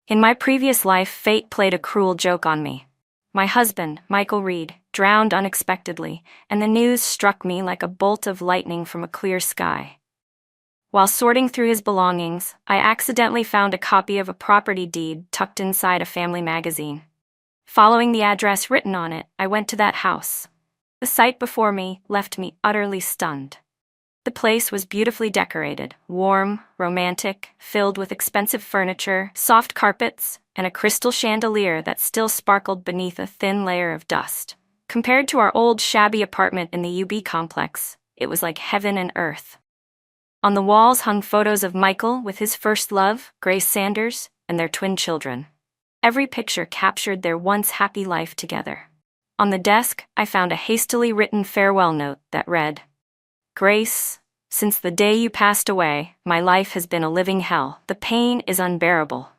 In my previous life, fate played a cruel joke on me. My husband, Michael Reed, drowned unexpectedly, and the news struck me like a bolt of lightning from a clear sky. While sorting through his belongings, I accidentally found a copy of a property deed tucked inside a family magazine. Following the address written on it, I went to that house. The sight before me left me utterly stunned. The place was beautifully decorated, warm, romantic, filled with expensive furniture, soft carpets, and a crystal chandelier that still sparkled beneath a thin layer of dust. Compared to our old shabby apartment in the UB complex, it was like heaven and earth. On the walls hung photos of Michael with his first love, Grace Sanders, and their twin children. Every picture captured their once happy life together. On the desk, I found a hastily written farewell note that read, "Grace, since the day you passed away, my life has been a living hell. The pain is unbearable.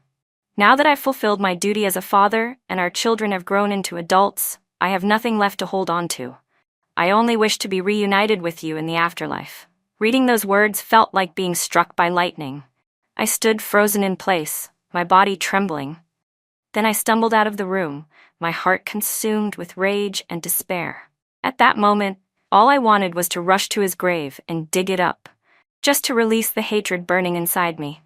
Now that I've fulfilled my duty as a father and our children have grown into adults, I have nothing left to hold on to. I only wish to be reunited with you in the afterlife." Reading those words felt like being struck by lightning. I stood frozen in place, my body trembling. Then I stumbled out of the room, my heart consumed with rage and despair. At that moment, all I wanted was to rush to his grave and dig it up, just to release the hatred burning inside me.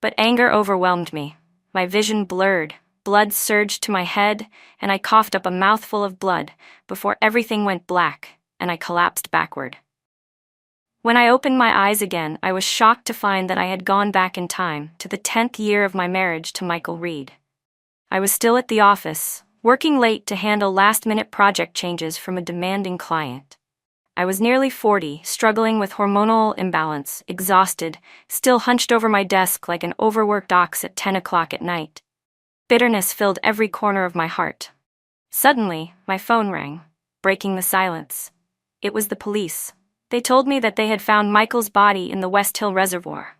But anger overwhelmed me. My vision blurred, blood surged to my head, and I coughed up a mouthful of blood before everything went black and I collapsed backward. When I opened my eyes again, I was shocked to find that I had gone back in time to the 10th year of my marriage to Michael Reed. I was still at the office, working late to handle last-minute project changes from a demanding client. I was nearly 40, struggling with hormonal imbalance, exhausted, still hunched over my desk like an overworked ox at 10 o'clock at night. Bitterness filled every corner of my heart. Suddenly, my phone rang, breaking the silence. It was the police. They told me that they had found Michael's body in the West Hill Reservoir.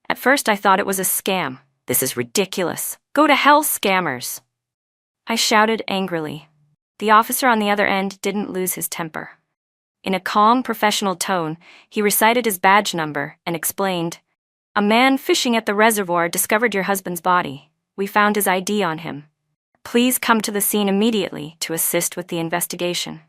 At first I thought it was a scam. "This is ridiculous. Go to hell, scammers!" I shouted angrily. The officer on the other end didn't lose his temper. In a calm, professional tone, he recited his badge number and explained, "A man fishing at the reservoir discovered your husband's body. We found his ID on him. Please come to the scene immediately to assist with the investigation."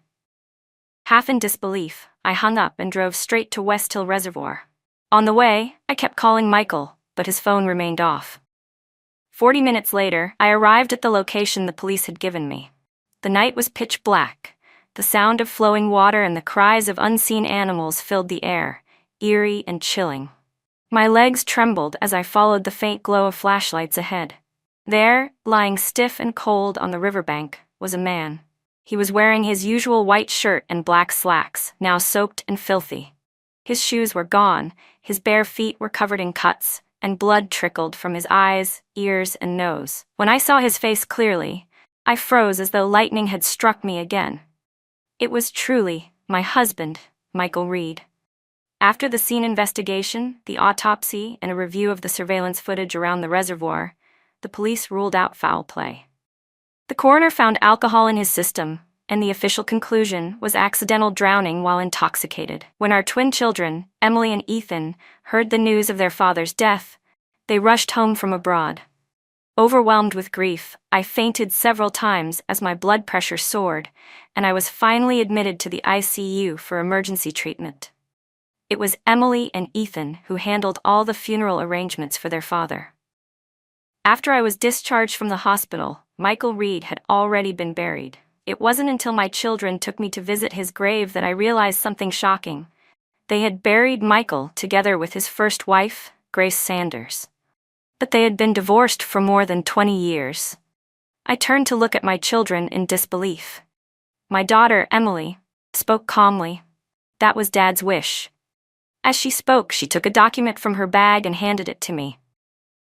Half in disbelief, I hung up and drove straight to West Hill Reservoir. On the way, I kept calling Michael, but his phone remained off. 40 minutes later, I arrived at the location the police had given me. The night was pitch black. The sound of flowing water and the cries of unseen animals filled the air, eerie and chilling. My legs trembled as I followed the faint glow of flashlights ahead. There, lying stiff and cold on the riverbank, was a man. He was wearing his usual white shirt and black slacks, now soaked and filthy. His shoes were gone, his bare feet were covered in cuts, and blood trickled from his eyes, ears, and nose. When I saw his face clearly, I froze as though lightning had struck me again. It was truly my husband, Michael Reed. After the scene investigation, the autopsy, and a review of the surveillance footage around the reservoir, the police ruled out foul play. The coroner found alcohol in his system, and the official conclusion was accidental drowning while intoxicated. When our twin children, Emily and Ethan, heard the news of their father's death, they rushed home from abroad. Overwhelmed with grief, I fainted several times as my blood pressure soared, and I was finally admitted to the ICU for emergency treatment. It was Emily and Ethan who handled all the funeral arrangements for their father. After I was discharged from the hospital, Michael Reed had already been buried. It wasn't until my children took me to visit his grave that I realized something shocking. They had buried Michael together with his first wife, Grace Sanders. But they had been divorced for more than 20 years. I turned to look at my children in disbelief. My daughter, Emily, spoke calmly. That was Dad's wish. As she spoke, she took a document from her bag and handed it to me.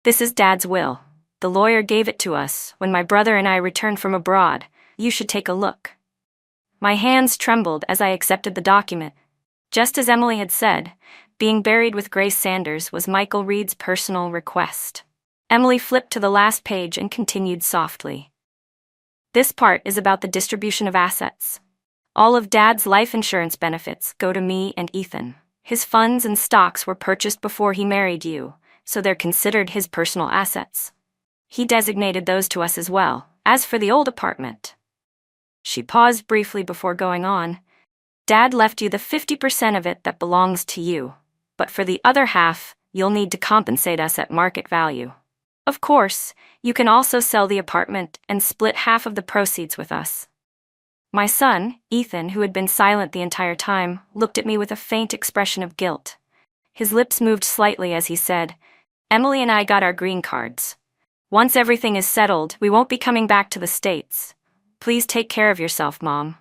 "This is Dad's will. The lawyer gave it to us when my brother and I returned from abroad. You should take a look." My hands trembled as I accepted the document. Just as Emily had said, being buried with Grace Sanders was Michael Reed's personal request. Emily flipped to the last page and continued softly. "This part is about the distribution of assets. All of Dad's life insurance benefits go to me and Ethan. His funds and stocks were purchased before he married you, so they're considered his personal assets. He designated those to us as well. As for the old apartment. She paused briefly before going on. Dad left you the 50% of it that belongs to you, but for the other half, you'll need to compensate us at market value. Of course, you can also sell the apartment and split half of the proceeds with us. My son, Ethan, who had been silent the entire time, looked at me with a faint expression of guilt. His lips moved slightly as he said, "Emily and I got our green cards. Once everything is settled, we won't be coming back to the States. Please take care of yourself, Mom."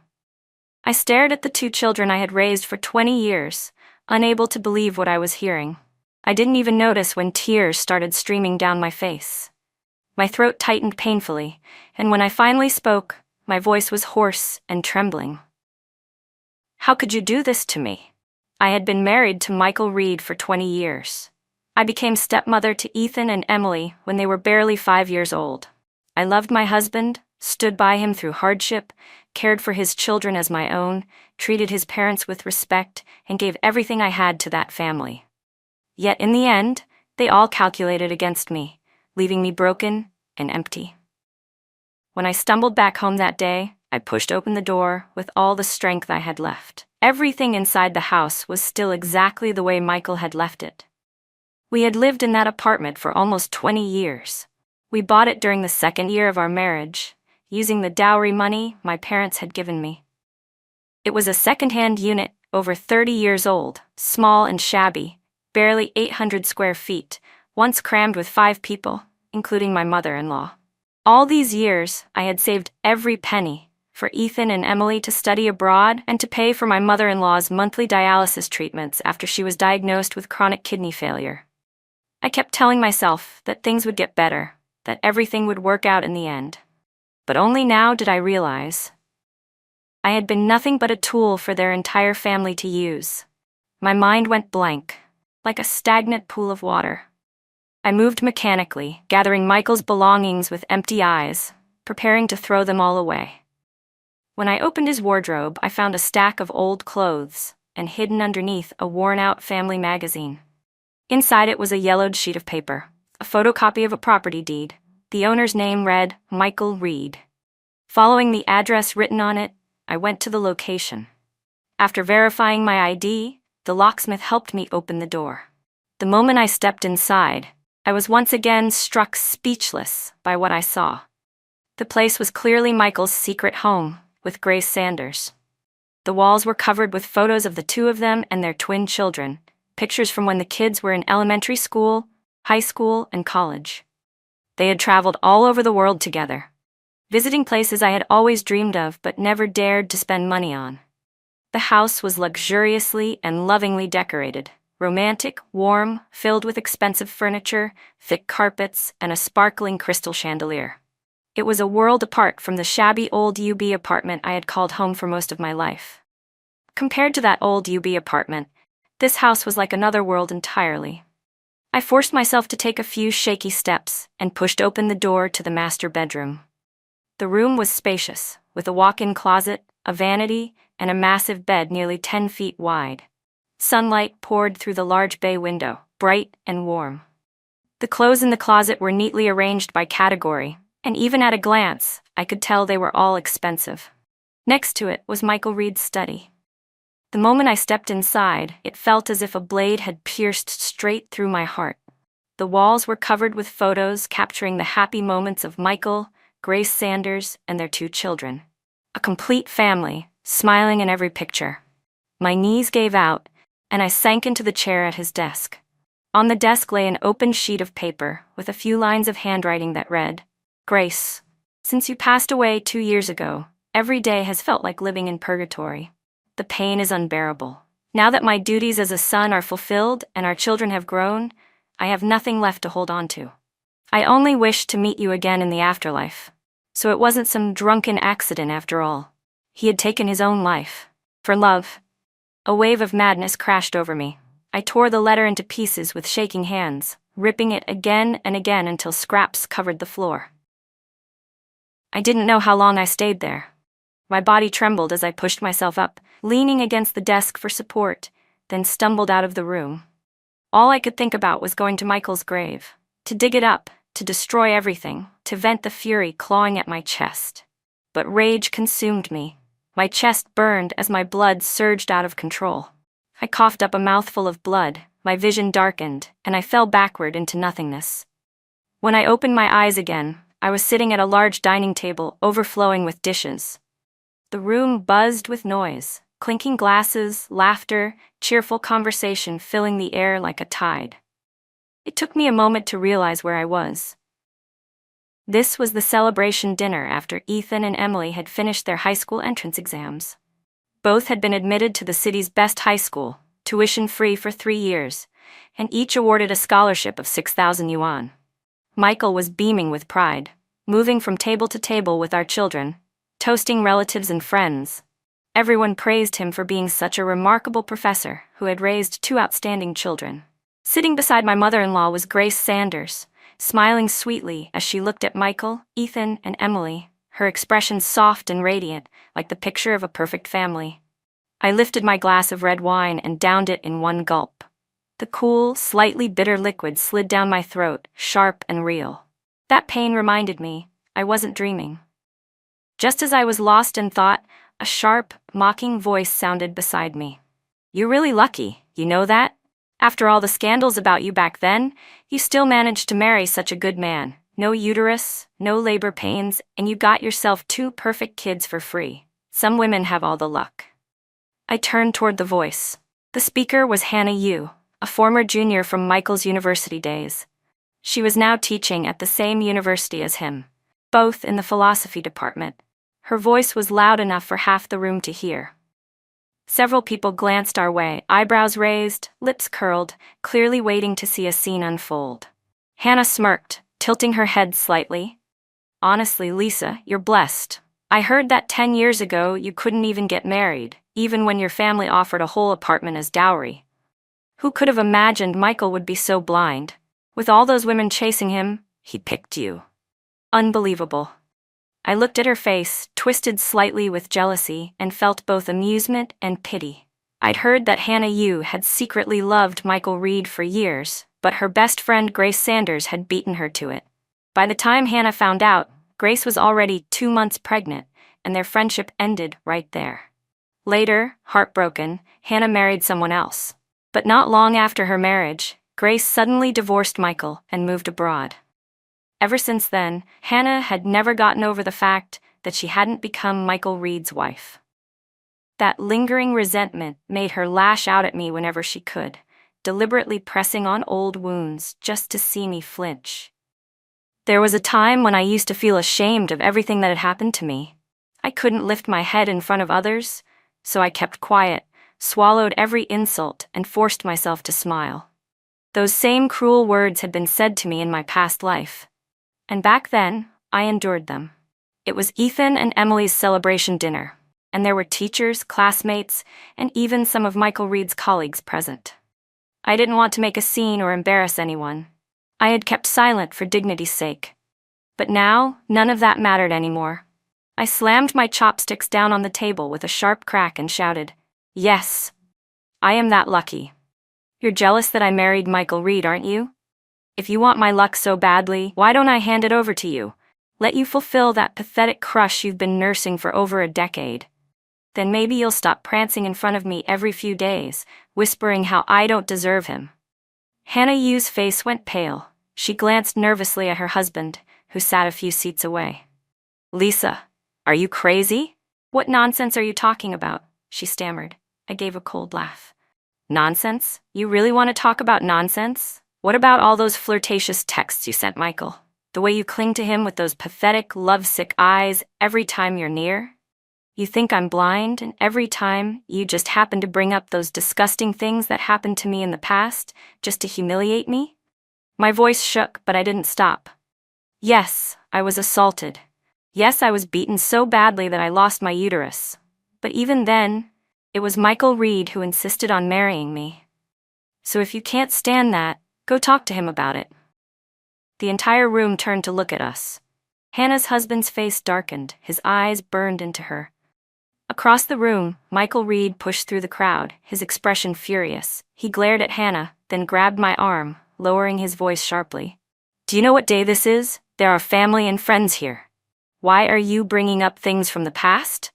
I stared at the two children I had raised for 20 years, unable to believe what I was hearing. I didn't even notice when tears started streaming down my face. My throat tightened painfully, and when I finally spoke, my voice was hoarse and trembling. "How could you do this to me? I had been married to Michael Reed for 20 years. I became stepmother to Ethan and Emily when they were barely 5 years old. I loved my husband, stood by him through hardship, cared for his children as my own, treated his parents with respect, and gave everything I had to that family. Yet in the end, they all calculated against me, leaving me broken and empty. When I stumbled back home that day, I pushed open the door with all the strength I had left. Everything inside the house was still exactly the way Michael had left it. We had lived in that apartment for almost 20 years. We bought it during the second year of our marriage, using the dowry money my parents had given me. It was a second-hand unit, over 30 years old, small and shabby, barely 800 square feet, once crammed with 5 people, including my mother-in-law. All these years, I had saved every penny for Ethan and Emily to study abroad and to pay for my mother-in-law's monthly dialysis treatments after she was diagnosed with chronic kidney failure. I kept telling myself that things would get better, that everything would work out in the end. But only now did I realize I had been nothing but a tool for their entire family to use. My mind went blank, like a stagnant pool of water. I moved mechanically, gathering Michael's belongings with empty eyes, preparing to throw them all away. When I opened his wardrobe, I found a stack of old clothes, and hidden underneath a worn-out family magazine. Inside it was a yellowed sheet of paper, a photocopy of a property deed. The owner's name read Michael Reed. Following the address written on it, I went to the location. After verifying my ID, the locksmith helped me open the door. The moment I stepped inside, I was once again struck speechless by what I saw. The place was clearly Michael's secret home, with Grace Sanders. The walls were covered with photos of the two of them and their twin children, pictures from when the kids were in elementary school, high school, and college. They had traveled all over the world together, visiting places I had always dreamed of but never dared to spend money on. The house was luxuriously and lovingly decorated, romantic, warm, filled with expensive furniture, thick carpets, and a sparkling crystal chandelier. It was a world apart from the shabby old UB apartment I had called home for most of my life. Compared to that old UB apartment, this house was like another world entirely. I forced myself to take a few shaky steps and pushed open the door to the master bedroom. The room was spacious, with a walk-in closet, a vanity, and a massive bed nearly 10 feet wide. Sunlight poured through the large bay window, bright and warm. The clothes in the closet were neatly arranged by category, and even at a glance, I could tell they were all expensive. Next to it was Michael Reed's study. The moment I stepped inside, it felt as if a blade had pierced straight through my heart. The walls were covered with photos capturing the happy moments of Michael, Grace Sanders, and their 2 children. A complete family, smiling in every picture. My knees gave out, and I sank into the chair at his desk. On the desk lay an open sheet of paper with a few lines of handwriting that read, "Grace, since you passed away 2 years ago, every day has felt like living in purgatory. The pain is unbearable. Now that my duties as a son are fulfilled and our children have grown, I have nothing left to hold on to. I only wish to meet you again in the afterlife. So it wasn't some drunken accident after all. He had taken his own life. For love." A wave of madness crashed over me. I tore the letter into pieces with shaking hands, ripping it again and again until scraps covered the floor. I didn't know how long I stayed there. My body trembled as I pushed myself up, leaning against the desk for support, then stumbled out of the room. All I could think about was going to Michael's grave, to dig it up to destroy everything, to vent the fury clawing at my chest. But rage consumed me. My chest burned as my blood surged out of control. I coughed up a mouthful of blood, my vision darkened, and I fell backward into nothingness. When I opened my eyes again, I was sitting at a large dining table overflowing with dishes. The room buzzed with noise, clinking glasses, laughter, cheerful conversation filling the air like a tide. It took me a moment to realize where I was. This was the celebration dinner after Ethan and Emily had finished their high school entrance exams. Both had been admitted to the city's best high school, tuition-free for 3 years, and each awarded a scholarship of 6,000 yuan. Michael was beaming with pride, moving from table to table with our children, toasting relatives and friends. Everyone praised him for being such a remarkable professor who had raised 2 outstanding children. Sitting beside my mother-in-law was Grace Sanders, smiling sweetly as she looked at Michael, Ethan, and Emily, her expression soft and radiant, like the picture of a perfect family. I lifted my glass of red wine and downed it in one gulp. The cool, slightly bitter liquid slid down my throat, sharp and real. That pain reminded me I wasn't dreaming. Just as I was lost in thought, a sharp, mocking voice sounded beside me. "You're really lucky, you know that? After all the scandals about you back then, you still managed to marry such a good man. No uterus, no labor pains, and you got yourself 2 perfect kids for free. Some women have all the luck." I turned toward the voice. The speaker was Hannah Yu, a former junior from Michael's university days. She was now teaching at the same university as him, both in the philosophy department. Her voice was loud enough for half the room to hear. Several people glanced our way, eyebrows raised, lips curled, clearly waiting to see a scene unfold. Hannah smirked, tilting her head slightly. "Honestly, Lisa, you're blessed. I heard that 10 years ago you couldn't even get married, even when your family offered a whole apartment as dowry. Who could have imagined Michael would be so blind? With all those women chasing him, he picked you. Unbelievable." I looked at her face, twisted slightly with jealousy, and felt both amusement and pity. I'd heard that Hannah Yu had secretly loved Michael Reed for years, but her best friend Grace Sanders had beaten her to it. By the time Hannah found out, Grace was already 2 months pregnant, and their friendship ended right there. Later, heartbroken, Hannah married someone else. But not long after her marriage, Grace suddenly divorced Michael and moved abroad. Ever since then, Hannah had never gotten over the fact that she hadn't become Michael Reed's wife. That lingering resentment made her lash out at me whenever she could, deliberately pressing on old wounds just to see me flinch. There was a time when I used to feel ashamed of everything that had happened to me. I couldn't lift my head in front of others, so I kept quiet, swallowed every insult, and forced myself to smile. Those same cruel words had been said to me in my past life. And back then, I endured them. It was Ethan and Emily's celebration dinner, and there were teachers, classmates, and even some of Michael Reed's colleagues present. I didn't want to make a scene or embarrass anyone. I had kept silent for dignity's sake. But now, none of that mattered anymore. I slammed my chopsticks down on the table with a sharp crack and shouted, "Yes, I am that lucky. You're jealous that I married Michael Reed, aren't you? If you want my luck so badly, why don't I hand it over to you? Let you fulfill that pathetic crush you've been nursing for over a decade. Then maybe you'll stop prancing in front of me every few days, whispering how I don't deserve him." Hannah Yu's face went pale. She glanced nervously at her husband, who sat a few seats away. "Lisa, are you crazy? What nonsense are you talking about?" she stammered. I gave a cold laugh. "Nonsense? You really want to talk about nonsense? What about all those flirtatious texts you sent Michael? The way you cling to him with those pathetic, lovesick eyes every time you're near? You think I'm blind, and every time you just happen to bring up those disgusting things that happened to me in the past, just to humiliate me?" My voice shook, but I didn't stop. Yes, I was assaulted. Yes, I was beaten so badly that I lost my uterus. But even then, it was Michael Reed who insisted on marrying me. So if you can't stand that, go talk to him about it. The entire room turned to look at us. Hannah's husband's face darkened, his eyes burned into her. Across the room, Michael Reed pushed through the crowd, his expression furious. He glared at Hannah, then grabbed my arm, lowering his voice sharply. Do you know what day this is? There are family and friends here. Why are you bringing up things from the past?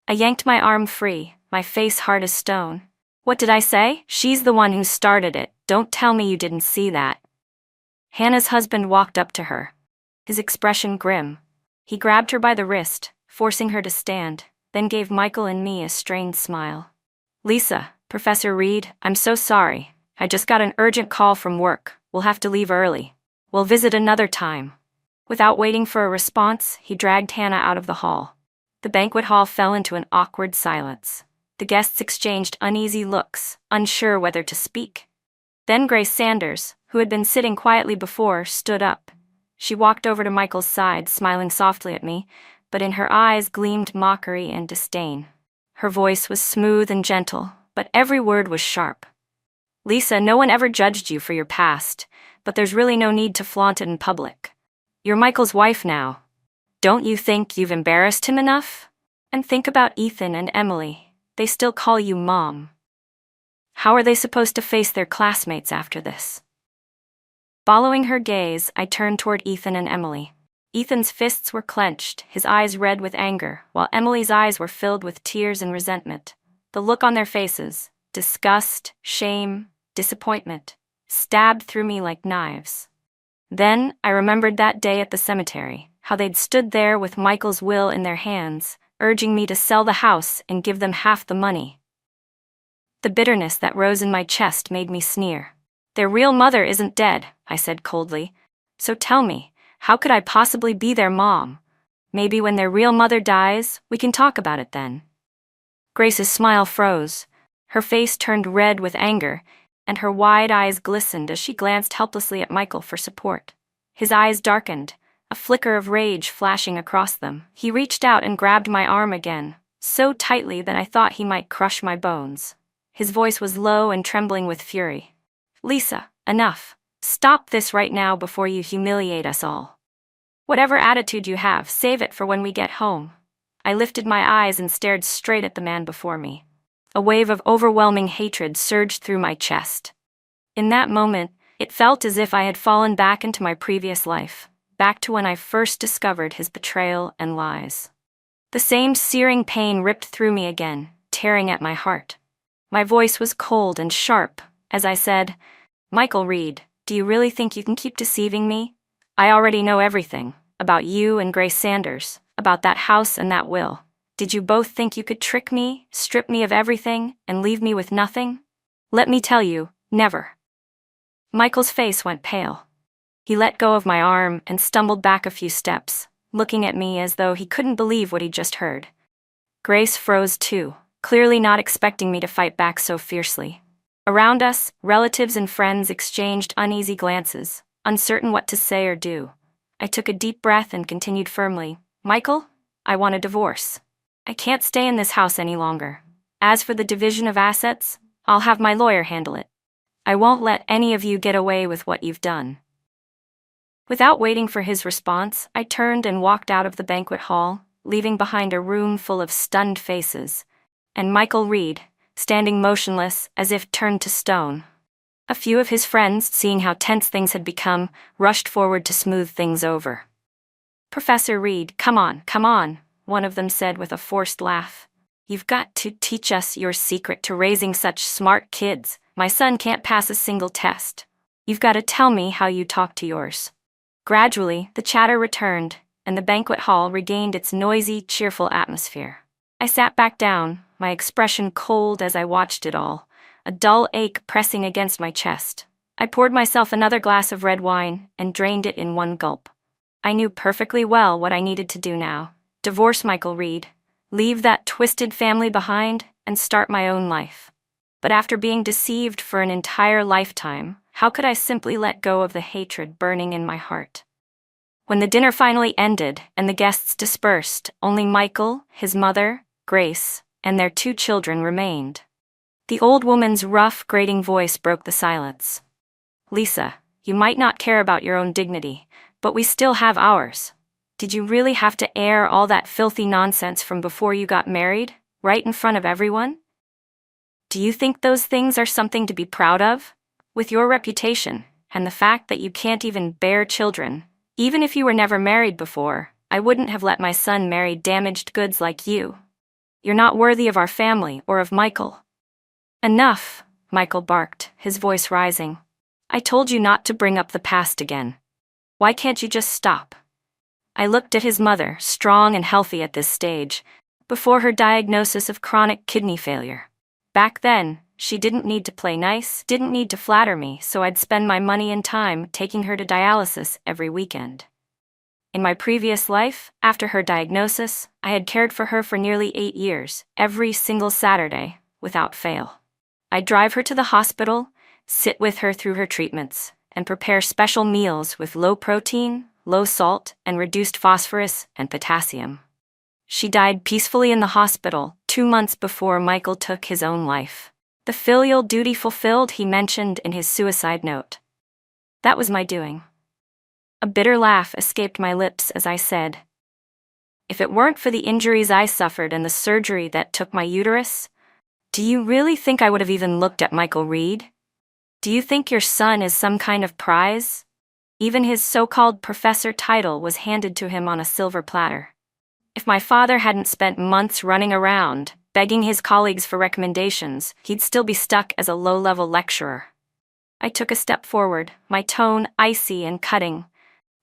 I yanked my arm free, my face hard as stone. What did I say? She's the one who started it. Don't tell me you didn't see that. Hannah's husband walked up to her, his expression grim. He grabbed her by the wrist, forcing her to stand, then gave Michael and me a strained smile. Lisa, Professor Reed, I'm so sorry. I just got an urgent call from work. We'll have to leave early. We'll visit another time. Without waiting for a response, he dragged Hannah out of the hall. The banquet hall fell into an awkward silence. The guests exchanged uneasy looks, unsure whether to speak. Then Grace Sanders, who had been sitting quietly before, stood up. She walked over to Michael's side, smiling softly at me, but in her eyes gleamed mockery and disdain. Her voice was smooth and gentle, but every word was sharp. Lisa, no one ever judged you for your past, but there's really no need to flaunt it in public. You're Michael's wife now. Don't you think you've embarrassed him enough? And think about Ethan and Emily. They still call you Mom. How are they supposed to face their classmates after this? Following her gaze, I turned toward Ethan and Emily. Ethan's fists were clenched, his eyes red with anger, while Emily's eyes were filled with tears and resentment. The look on their faces, disgust, shame, disappointment, stabbed through me like knives. Then I remembered that day at the cemetery, how they'd stood there with Michael's will in their hands, urging me to sell the house and give them half the money. The bitterness that rose in my chest made me sneer. Their real mother isn't dead, I said coldly. So tell me, how could I possibly be their mom? Maybe when their real mother dies, we can talk about it then. Grace's smile froze. Her face turned red with anger, and her wide eyes glistened as she glanced helplessly at Michael for support. His eyes darkened, a flicker of rage flashing across them. He reached out and grabbed my arm again, so tightly that I thought he might crush my bones. His voice was low and trembling with fury. Lisa, enough. Stop this right now before you humiliate us all. Whatever attitude you have, save it for when we get home. I lifted my eyes and stared straight at the man before me. A wave of overwhelming hatred surged through my chest. In that moment, it felt as if I had fallen back into my previous life, back to when I first discovered his betrayal and lies. The same searing pain ripped through me again, tearing at my heart. My voice was cold and sharp as I said, Michael Reed, do you really think you can keep deceiving me? I already know everything, about you and Grace Sanders, about that house and that will. Did you both think you could trick me, strip me of everything, and leave me with nothing? Let me tell you, never. Michael's face went pale. He let go of my arm and stumbled back a few steps, looking at me as though he couldn't believe what he'd just heard. Grace froze too, clearly not expecting me to fight back so fiercely. Around us, relatives and friends exchanged uneasy glances, uncertain what to say or do. I took a deep breath and continued firmly, Michael, I want a divorce. I can't stay in this house any longer. As for the division of assets, I'll have my lawyer handle it. I won't let any of you get away with what you've done. Without waiting for his response, I turned and walked out of the banquet hall, leaving behind a room full of stunned faces, and Michael Reed, standing motionless as if turned to stone. A few of his friends, seeing how tense things had become, rushed forward to smooth things over. Professor Reed, come on, one of them said with a forced laugh. You've got to teach us your secret to raising such smart kids. My son can't pass a single test. You've got to tell me how you talk to yours. Gradually, the chatter returned, and the banquet hall regained its noisy, cheerful atmosphere. I sat back down, my expression cold as I watched it all, a dull ache pressing against my chest. I poured myself another glass of red wine and drained it in one gulp. I knew perfectly well what I needed to do now. Divorce Michael Reed, leave that twisted family behind, and start my own life. But after being deceived for an entire lifetime, how could I simply let go of the hatred burning in my heart? When the dinner finally ended and the guests dispersed, only Michael, his mother, Grace, and their 2 children remained. The old woman's rough, grating voice broke the silence. Lisa, you might not care about your own dignity, but we still have ours. Did you really have to air all that filthy nonsense from before you got married, right in front of everyone? Do you think those things are something to be proud of? With your reputation, And the fact that you can't even bear children. Even if you were never married before, I wouldn't have let my son marry damaged goods like you. You're not worthy of our family or of Michael. Enough, Michael barked, his voice rising. I told you not to bring up the past again. Why can't you just stop? I looked at his mother, strong and healthy at this stage, before her diagnosis of chronic kidney failure. Back then, she didn't need to play nice, didn't need to flatter me, so I'd spend my money and time taking her to dialysis every weekend. In my previous life, after her diagnosis, I had cared for her for nearly 8 years, every single Saturday, without fail. I'd drive her to the hospital, sit with her through her treatments, and prepare special meals with low protein, low salt, and reduced phosphorus and potassium. She died peacefully in the hospital 2 months before Michael took his own life. The filial duty fulfilled he mentioned in his suicide note. That was my doing. A bitter laugh escaped my lips as I said, if it weren't for the injuries I suffered and the surgery that took my uterus, do you really think I would have even looked at Michael Reed? Do you think your son is some kind of prize? Even his so-called professor title was handed to him on a silver platter. If my father hadn't spent months running around, begging his colleagues for recommendations, he'd still be stuck as a low-level lecturer. I took a step forward, my tone icy and cutting.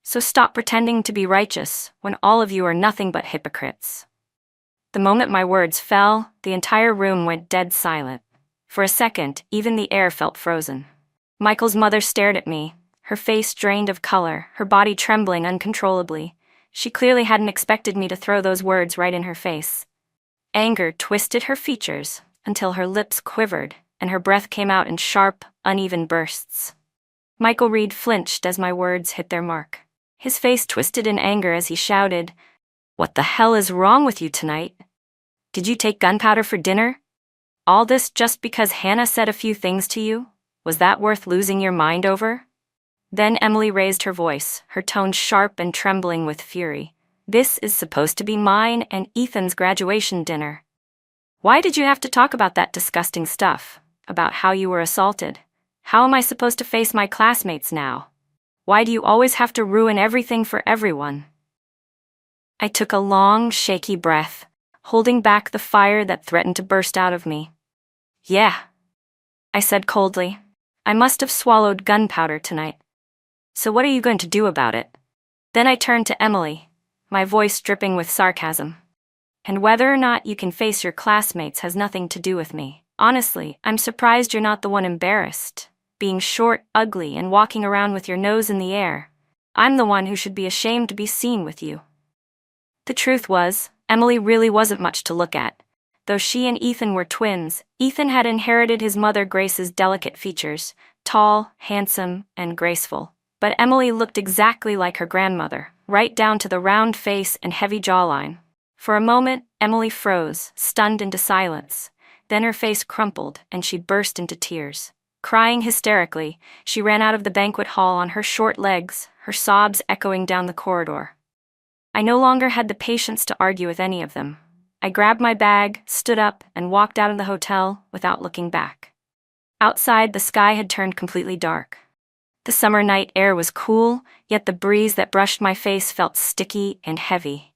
So stop pretending to be righteous when all of you are nothing but hypocrites. The moment my words fell, the entire room went dead silent. For a second, even the air felt frozen. Michael's mother stared at me, her face drained of color, her body trembling uncontrollably. She clearly hadn't expected me to throw those words right in her face. Anger twisted her features until her lips quivered and her breath came out in sharp, uneven bursts. Michael Reed flinched as my words hit their mark. His face twisted in anger as he shouted, "What the hell is wrong with you tonight? Did you take gunpowder for dinner? All this just because Hannah said a few things to you? Was that worth losing your mind over?" Then Emily raised her voice, her tone sharp and trembling with fury. "This is supposed to be mine and Ethan's graduation dinner. Why did you have to talk about that disgusting stuff, about how you were assaulted? How am I supposed to face my classmates now? Why do you always have to ruin everything for everyone?" I took a long, shaky breath, holding back the fire that threatened to burst out of me. "Yeah," I said coldly. "I must have swallowed gunpowder tonight. So what are you going to do about it?" Then I turned to Emily, my voice dripping with sarcasm. "And whether or not you can face your classmates has nothing to do with me. Honestly, I'm surprised you're not the one embarrassed, being short, ugly, and walking around with your nose in the air. I'm the one who should be ashamed to be seen with you." The truth was, Emily really wasn't much to look at. Though she and Ethan were twins, Ethan had inherited his mother Grace's delicate features, tall, handsome, and graceful. But Emily looked exactly like her grandmother, right down to the round face and heavy jawline. For a moment, Emily froze, stunned into silence. Then her face crumpled, and she burst into tears. Crying hysterically, she ran out of the banquet hall on her short legs, her sobs echoing down the corridor. I no longer had the patience to argue with any of them. I grabbed my bag, stood up, and walked out of the hotel without looking back. Outside, the sky had turned completely dark. The summer night air was cool, yet the breeze that brushed my face felt sticky and heavy.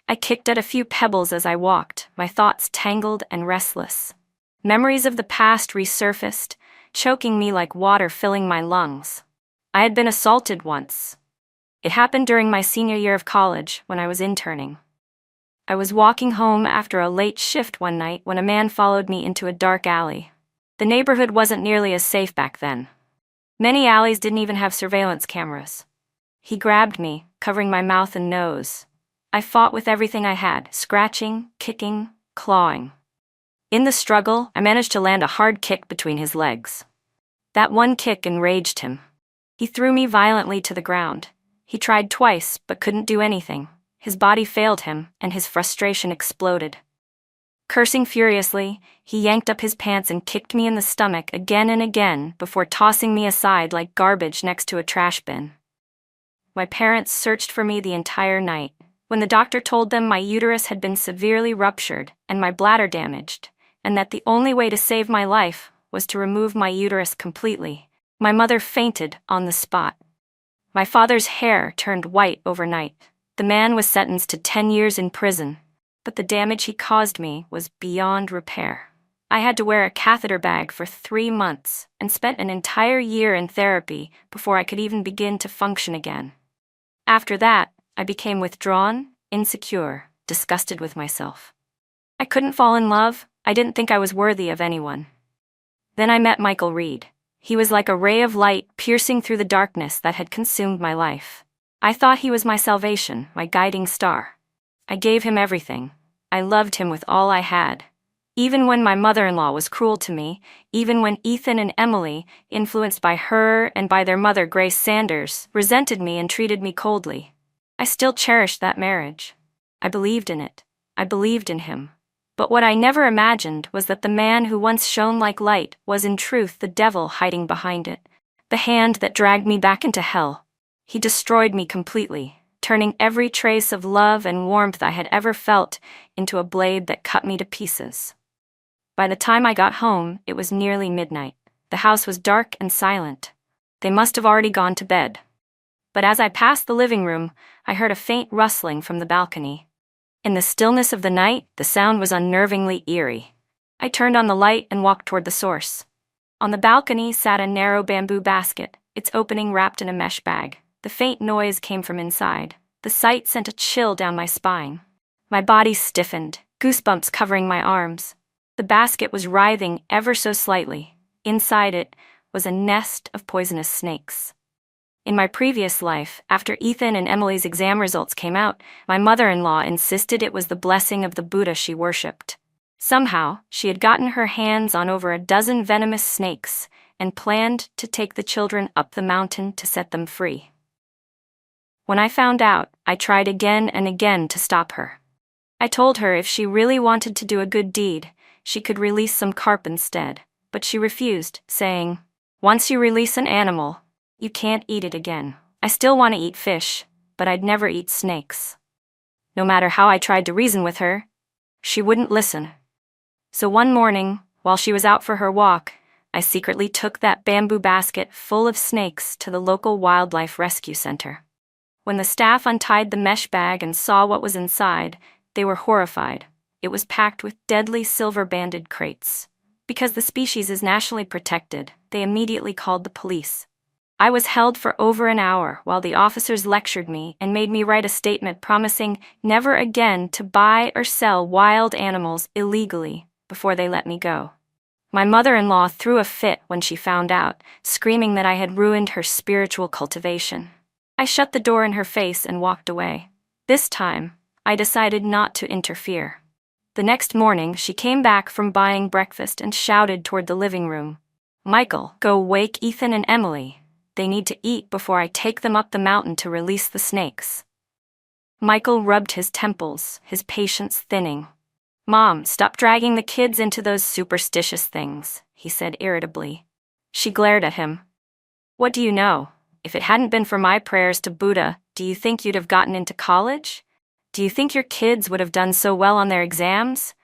I kicked at a few pebbles as I walked, my thoughts tangled and restless. Memories of the past resurfaced, choking me like water filling my lungs. I had been assaulted once. It happened during my senior year of college, when I was interning. I was walking home after a late shift one night when a man followed me into a dark alley. The neighborhood wasn't nearly as safe back then. Many alleys didn't even have surveillance cameras. He grabbed me, covering my mouth and nose. I fought with everything I had, scratching, kicking, clawing. In the struggle, I managed to land a hard kick between his legs. That one kick enraged him. He threw me violently to the ground. He tried twice, but couldn't do anything. His body failed him, and his frustration exploded. Cursing furiously, he yanked up his pants and kicked me in the stomach again and again before tossing me aside like garbage next to a trash bin. My parents searched for me the entire night. When the doctor told them my uterus had been severely ruptured and my bladder damaged, and that the only way to save my life was to remove my uterus completely, My mother fainted on the spot. My father's hair turned white overnight. The man was sentenced to 10 years in prison, but the damage he caused me was beyond repair. I had to wear a catheter bag for 3 months and spent an entire year in therapy before I could even begin to function again. After that, I became withdrawn, insecure, disgusted with myself. I couldn't fall in love. I didn't think I was worthy of anyone. Then I met Michael Reed. He was like a ray of light piercing through the darkness that had consumed my life. I thought he was my salvation, my guiding star. I gave him everything. I loved him with all I had. Even when my mother-in-law was cruel to me, even when Ethan and Emily, influenced by her and by their mother Grace Sanders, resented me and treated me coldly. I still cherished that marriage. I believed in it. I believed in him. But what I never imagined was that the man who once shone like light was in truth the devil hiding behind it, the hand that dragged me back into hell. He destroyed me completely, turning every trace of love and warmth I had ever felt into a blade that cut me to pieces. By the time I got home, it was nearly midnight. The house was dark and silent. They must have already gone to bed. But as I passed the living room, I heard a faint rustling from the balcony. In the stillness of the night, the sound was unnervingly eerie. I turned on the light and walked toward the source. On the balcony sat a narrow bamboo basket, its opening wrapped in a mesh bag. The faint noise came from inside. The sight sent a chill down my spine. My body stiffened, goosebumps covering my arms. The basket was writhing ever so slightly. Inside it was a nest of poisonous snakes. In my previous life, after Ethan and Emily's exam results came out, my mother-in-law insisted it was the blessing of the Buddha she worshipped. Somehow, she had gotten her hands on over a dozen venomous snakes and planned to take the children up the mountain to set them free. When I found out, I tried again and again to stop her. I told her if she really wanted to do a good deed, she could release some carp instead, but she refused, saying, "Once you release an animal, you can't eat it again. I still want to eat fish, but I'd never eat snakes." No matter how I tried to reason with her, she wouldn't listen. So one morning, while she was out for her walk, I secretly took that bamboo basket full of snakes to the local wildlife rescue center. When the staff untied the mesh bag and saw what was inside, they were horrified. It was packed with deadly silver-banded crates. Because the species is nationally protected, they immediately called the police. I was held for over an hour while the officers lectured me and made me write a statement promising never again to buy or sell wild animals illegally before they let me go. My mother-in-law threw a fit when she found out, screaming that I had ruined her spiritual cultivation. I shut the door in her face and walked away. This time, I decided not to interfere. The next morning, she came back from buying breakfast and shouted toward the living room, "Michael, go wake Ethan and Emily. They need to eat before I take them up the mountain to release the snakes." Michael rubbed his temples, his patience thinning. "Mom, stop dragging the kids into those superstitious things," he said irritably. She glared at him. "What do you know? If it hadn't been for my prayers to Buddha, do you think you'd have gotten into college? Do you think your kids would have done so well on their exams?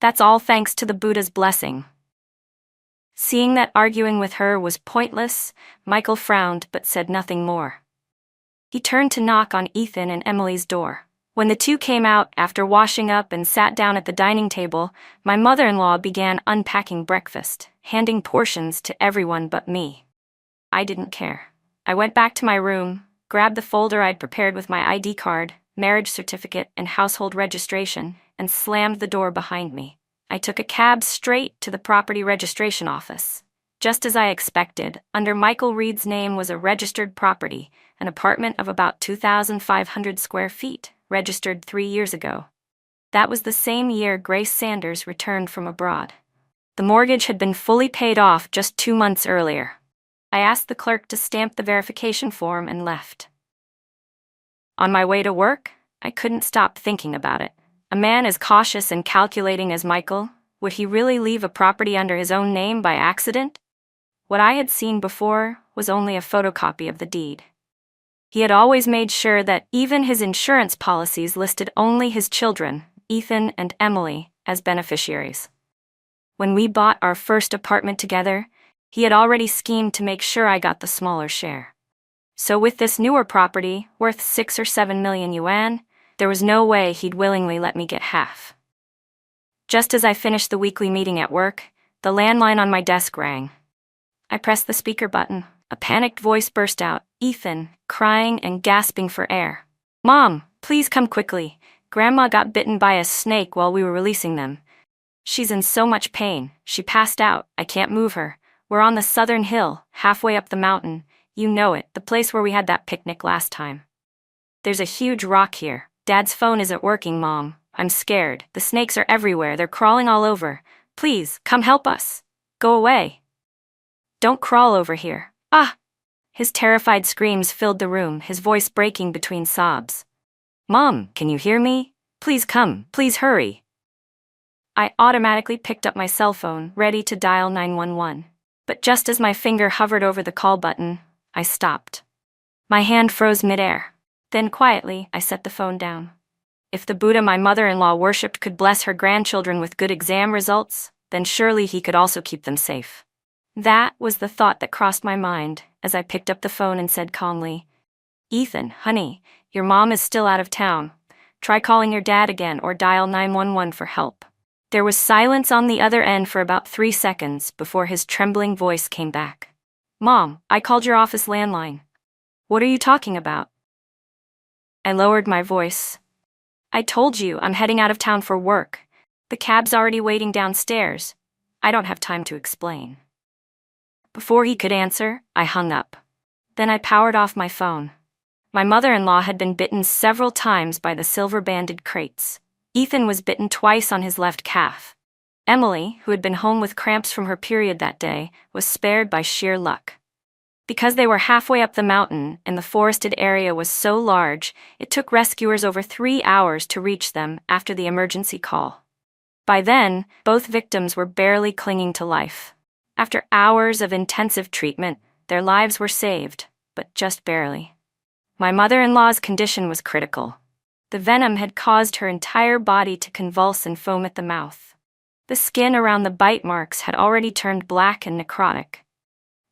That's all thanks to the Buddha's blessing." Seeing that arguing with her was pointless, Michael frowned but said nothing more. He turned to knock on Ethan and Emily's door. When the two came out after washing up and sat down at the dining table, my mother-in-law began unpacking breakfast, handing portions to everyone but me. I didn't care. I went back to my room, grabbed the folder I'd prepared with my ID card, marriage certificate, and household registration, and slammed the door behind me. I took a cab straight to the property registration office. Just as I expected, under Michael Reed's name was a registered property, an apartment of about 2,500 square feet, registered 3 years ago. That was the same year Grace Sanders returned from abroad. The mortgage had been fully paid off just 2 months earlier. I asked the clerk to stamp the verification form and left. On my way to work, I couldn't stop thinking about it. A man as cautious and calculating as Michael, would he really leave a property under his own name by accident? What I had seen before was only a photocopy of the deed. He had always made sure that even his insurance policies listed only his children, Ethan and Emily, as beneficiaries. When we bought our first apartment together, He had already schemed to make sure I got the smaller share. So with this newer property, worth 6 or 7 million yuan, there was no way he'd willingly let me get half. Just as I finished the weekly meeting at work, the landline on my desk rang. I pressed the speaker button. A panicked voice burst out, Ethan, crying and gasping for air. Mom, please come quickly. Grandma got bitten by a snake while we were releasing them. She's in so much pain. She passed out. I can't move her. We're on the southern hill, halfway up the mountain. You know it, the place where we had that picnic last time. There's a huge rock here. Dad's phone isn't working, Mom. I'm scared. The snakes are everywhere. They're crawling all over. Please, come help us. Go away. Don't crawl over here. Ah! His terrified screams filled the room, his voice breaking between sobs. Mom, can you hear me? Please come. Please hurry. I automatically picked up my cell phone, ready to dial 911. But just as my finger hovered over the call button, I stopped. My hand froze midair. Then quietly, I set the phone down. If the Buddha my mother-in-law worshipped could bless her grandchildren with good exam results, then surely he could also keep them safe. That was the thought that crossed my mind as I picked up the phone and said calmly, Ethan, honey, your mom is still out of town. Try calling your dad again or dial 911 for help. There was silence on the other end for about 3 seconds before his trembling voice came back. Mom, I called your office landline. What are you talking about? I lowered my voice. I told you I'm heading out of town for work. The cab's already waiting downstairs. I don't have time to explain. Before he could answer, I hung up. Then I powered off my phone. My mother-in-law had been bitten several times by the silver-banded crates. Ethan was bitten twice on his left calf. Emily, who had been home with cramps from her period that day, was spared by sheer luck. Because they were halfway up the mountain and the forested area was so large, it took rescuers over 3 hours to reach them after the emergency call. By then, both victims were barely clinging to life. After hours of intensive treatment, their lives were saved, but just barely. My mother-in-law's condition was critical. The venom had caused her entire body to convulse and foam at the mouth. The skin around the bite marks had already turned black and necrotic.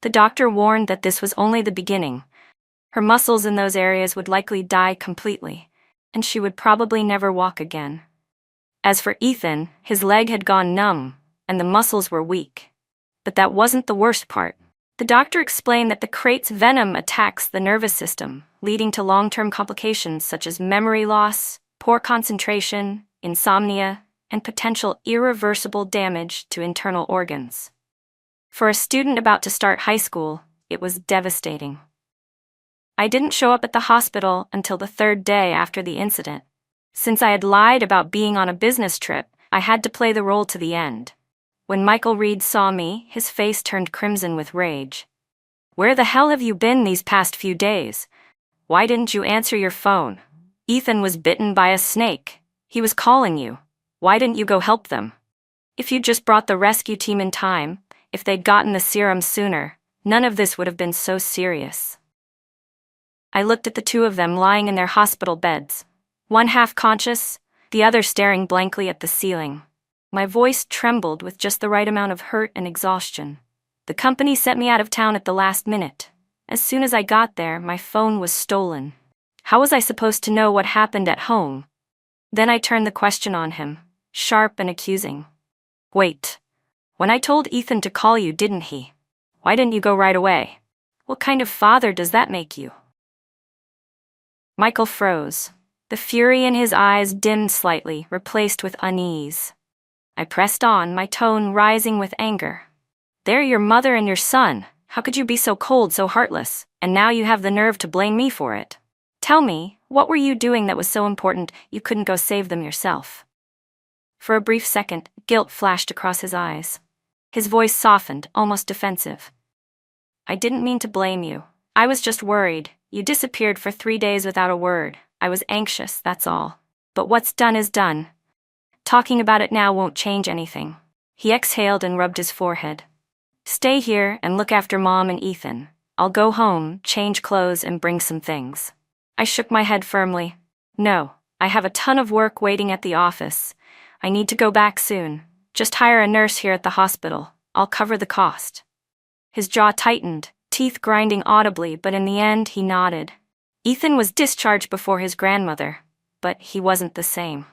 The doctor warned that this was only the beginning. Her muscles in those areas would likely die completely, and she would probably never walk again. As for Ethan, his leg had gone numb, and the muscles were weak. But that wasn't the worst part. The doctor explained that the crate's venom attacks the nervous system, leading to long-term complications such as memory loss, poor concentration, insomnia, and potential irreversible damage to internal organs. For a student about to start high school, it was devastating. I didn't show up at the hospital until the 3rd day after the incident. Since I had lied about being on a business trip, I had to play the role to the end. When Michael Reed saw me, his face turned crimson with rage. Where the hell have you been these past few days? Why didn't you answer your phone? Ethan was bitten by a snake. He was calling you. Why didn't you go help them? If you'd just brought the rescue team in time, if they'd gotten the serum sooner, none of this would have been so serious. I looked at the two of them lying in their hospital beds, one half conscious, the other staring blankly at the ceiling. My voice trembled with just the right amount of hurt and exhaustion. The company sent me out of town at the last minute. As soon as I got there, my phone was stolen. How was I supposed to know what happened at home? Then I turned the question on him, sharp and accusing. Wait. When I told Ethan to call you, didn't he? Why didn't you go right away? What kind of father does that make you? Michael froze. The fury in his eyes dimmed slightly, replaced with unease. I pressed on, my tone rising with anger. They're your mother and your son. How could you be so cold, so heartless? And now you have the nerve to blame me for it. Tell me, what were you doing that was so important you couldn't go save them yourself? For a brief second, guilt flashed across his eyes. His voice softened, almost defensive. I didn't mean to blame you. I was just worried. You disappeared for 3 days without a word. I was anxious, that's all. But what's done is done. Talking about it now won't change anything. He exhaled and rubbed his forehead. Stay here and look after Mom and Ethan. I'll go home, change clothes, and bring some things. I shook my head firmly. No, I have a ton of work waiting at the office. I need to go back soon. Just hire a nurse here at the hospital. I'll cover the cost. His jaw tightened, teeth grinding audibly, but in the end he nodded. Ethan was discharged before his grandmother, but he wasn't the same.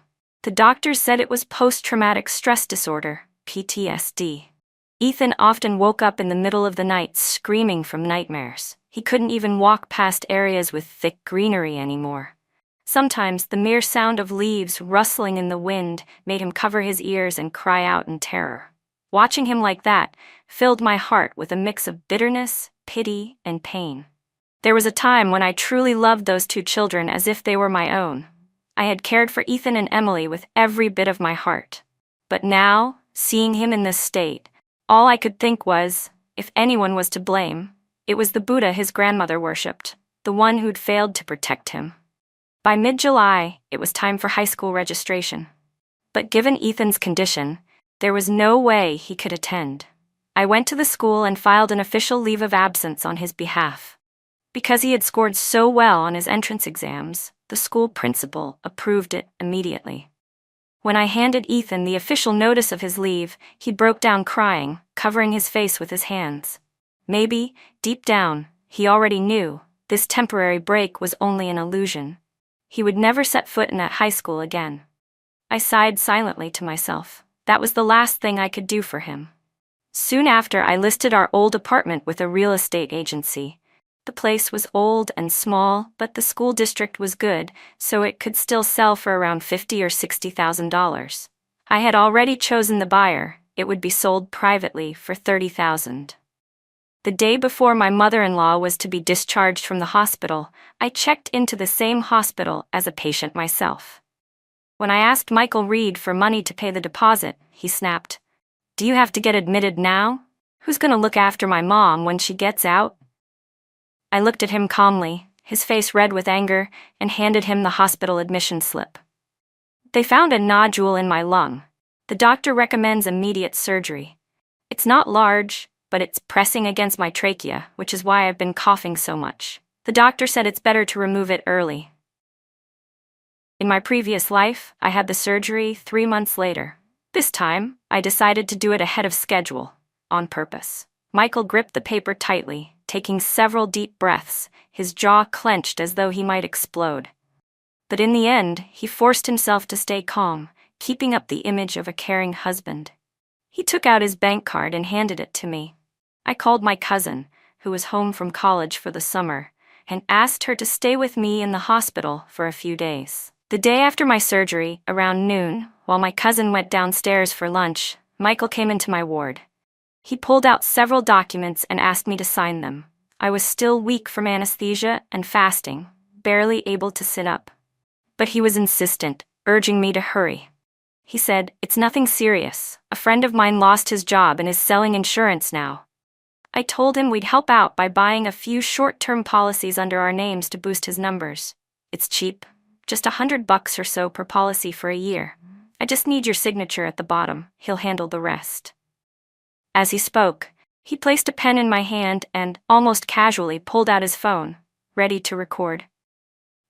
The doctors said it was post-traumatic stress disorder, PTSD. Ethan often woke up in the middle of the night screaming from nightmares. He couldn't even walk past areas with thick greenery anymore. Sometimes the mere sound of leaves rustling in the wind made him cover his ears and cry out in terror. Watching him like that filled my heart with a mix of bitterness, pity, and pain. There was a time when I truly loved those two children as if they were my own. I had cared for Ethan and Emily with every bit of my heart. But now, seeing him in this state, all I could think was, if anyone was to blame, it was the Buddha his grandmother worshipped, the one who'd failed to protect him. By mid-July, it was time for high school registration. But given Ethan's condition, there was no way he could attend. I went to the school and filed an official leave of absence on his behalf. Because he had scored so well on his entrance exams, the school principal approved it immediately. When I handed Ethan the official notice of his leave, he broke down crying, covering his face with his hands. Maybe, deep down, he already knew this temporary break was only an illusion. He would never set foot in that high school again. I sighed silently to myself. That was the last thing I could do for him. Soon after, I listed our old apartment with a real estate agency. The place was old and small, but the school district was good, so it could still sell for around $50,000 or $60,000. I had already chosen the buyer. It would be sold privately for $30,000. The day before my mother-in-law was to be discharged from the hospital, I checked into the same hospital as a patient myself. When I asked Michael Reed for money to pay the deposit, he snapped, "Do you have to get admitted now? Who's going to look after my mom when she gets out?" I looked at him calmly, his face red with anger, and handed him the hospital admission slip. "They found a nodule in my lung. The doctor recommends immediate surgery. It's not large, but it's pressing against my trachea, which is why I've been coughing so much. The doctor said it's better to remove it early." In my previous life, I had the surgery 3 months later. This time, I decided to do it ahead of schedule, on purpose. Michael gripped the paper tightly, taking several deep breaths, his jaw clenched as though he might explode. But in the end, he forced himself to stay calm, keeping up the image of a caring husband. He took out his bank card and handed it to me. I called my cousin, who was home from college for the summer, and asked her to stay with me in the hospital for a few days. The day after my surgery, around noon, while my cousin went downstairs for lunch, Michael came into my ward. He pulled out several documents and asked me to sign them. I was still weak from anesthesia and fasting, barely able to sit up. But he was insistent, urging me to hurry. He said, "It's nothing serious. A friend of mine lost his job and is selling insurance now." I told him we'd help out by buying a few short-term policies under our names to boost his numbers. "It's cheap, just $100 or so per policy for a year. I just need your signature at the bottom. He'll handle the rest." As he spoke, he placed a pen in my hand and, almost casually, pulled out his phone, ready to record.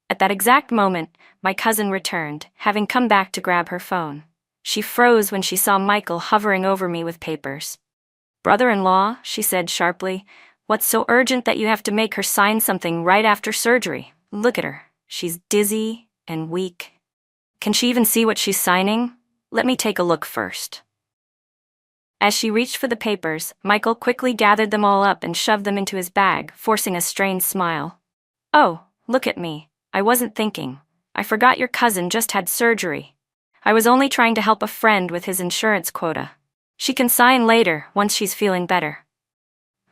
At that exact moment, my cousin returned, having come back to grab her phone. She froze when she saw Michael hovering over me with papers. "Brother-in-law," she said sharply, "what's so urgent that you have to make her sign something right after surgery? Look at her. She's dizzy and weak. Can she even see what she's signing? Let me take a look first." As she reached for the papers, Michael quickly gathered them all up and shoved them into his bag, forcing a strained smile. "Oh, look at me. I wasn't thinking. I forgot your cousin just had surgery. I was only trying to help a friend with his insurance quota. She can sign later, once she's feeling better."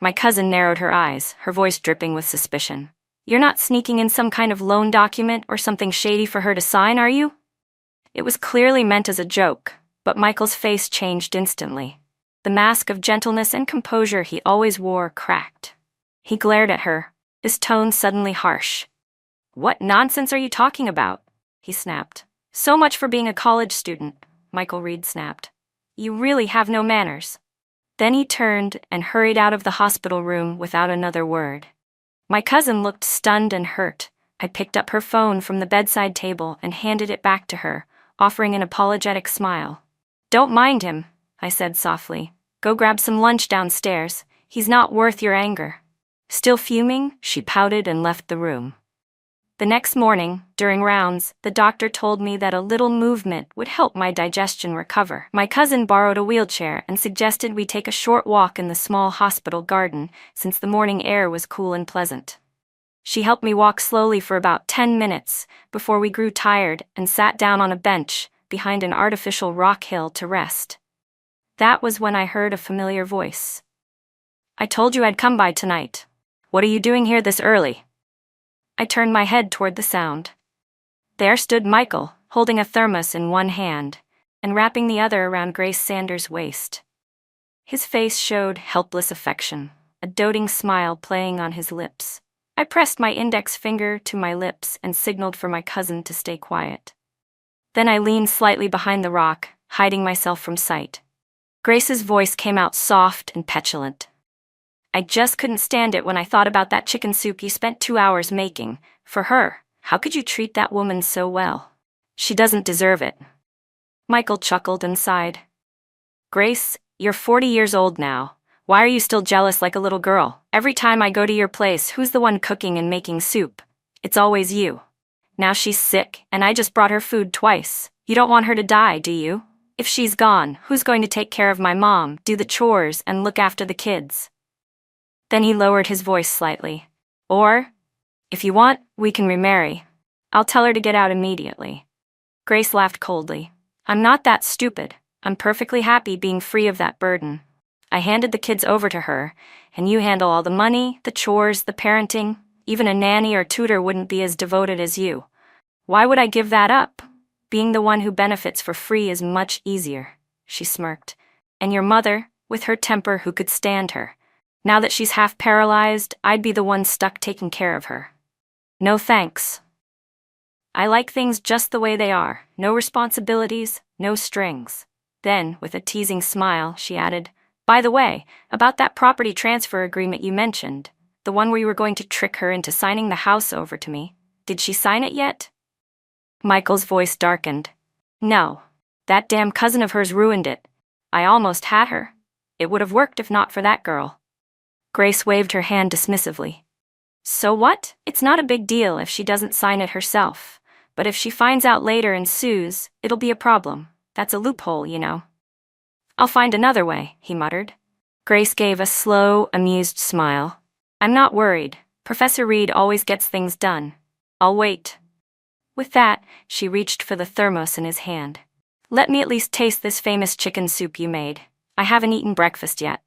My cousin narrowed her eyes, her voice dripping with suspicion. "You're not sneaking in some kind of loan document or something shady for her to sign, are you?" It was clearly meant as a joke, but Michael's face changed instantly. The mask of gentleness and composure he always wore cracked. He glared at her, his tone suddenly harsh. "What nonsense are you talking about?" he snapped. "So much for being a college student," Michael Reed snapped. "You really have no manners." Then he turned and hurried out of the hospital room without another word. My cousin looked stunned and hurt. I picked up her phone from the bedside table and handed it back to her, offering an apologetic smile. "Don't mind him," I said softly. "Go grab some lunch downstairs. He's not worth your anger." Still fuming, she pouted and left the room. The next morning, during rounds, the doctor told me that a little movement would help my digestion recover. My cousin borrowed a wheelchair and suggested we take a short walk in the small hospital garden, since the morning air was cool and pleasant. She helped me walk slowly for about 10 minutes, before we grew tired and sat down on a bench behind an artificial rock hill to rest. That was when I heard a familiar voice. "I told you I'd come by tonight. What are you doing here this early?" I turned my head toward the sound. There stood Michael, holding a thermos in one hand and wrapping the other around Grace Sanders' waist. His face showed helpless affection, a doting smile playing on his lips. I pressed my index finger to my lips and signaled for my cousin to stay quiet. Then I leaned slightly behind the rock, hiding myself from sight. Grace's voice came out soft and petulant. "I just couldn't stand it when I thought about that chicken soup you spent 2 hours making. For her. How could you treat that woman so well? She doesn't deserve it." Michael chuckled and sighed. "Grace, you're 40 years old now. Why are you still jealous like a little girl? Every time I go to your place, who's the one cooking and making soup? It's always you. Now she's sick, and I just brought her food twice. You don't want her to die, do you? If she's gone, who's going to take care of my mom, do the chores, and look after the kids?" Then he lowered his voice slightly. "Or, if you want, we can remarry. I'll tell her to get out immediately." Grace laughed coldly. "I'm not that stupid. I'm perfectly happy being free of that burden. I handed the kids over to her, and you handle all the money, the chores, the parenting. Even a nanny or tutor wouldn't be as devoted as you. Why would I give that up? Being the one who benefits for free is much easier," she smirked. "And your mother, with her temper, who could stand her? Now that she's half paralyzed, I'd be the one stuck taking care of her. No thanks. I like things just the way they are, no responsibilities, no strings." Then, with a teasing smile, she added, "By the way, about that property transfer agreement you mentioned, the one where you were going to trick her into signing the house over to me, did she sign it yet?" Michael's voice darkened. "No. That damn cousin of hers ruined it. I almost had her. It would have worked if not for that girl." Grace waved her hand dismissively. "So what? It's not a big deal if she doesn't sign it herself. But if she finds out later and sues, it'll be a problem. That's a loophole, you know." "I'll find another way," he muttered. Grace gave a slow, amused smile. "I'm not worried. Professor Reed always gets things done. I'll wait." With that, she reached for the thermos in his hand. "Let me at least taste this famous chicken soup you made. I haven't eaten breakfast yet."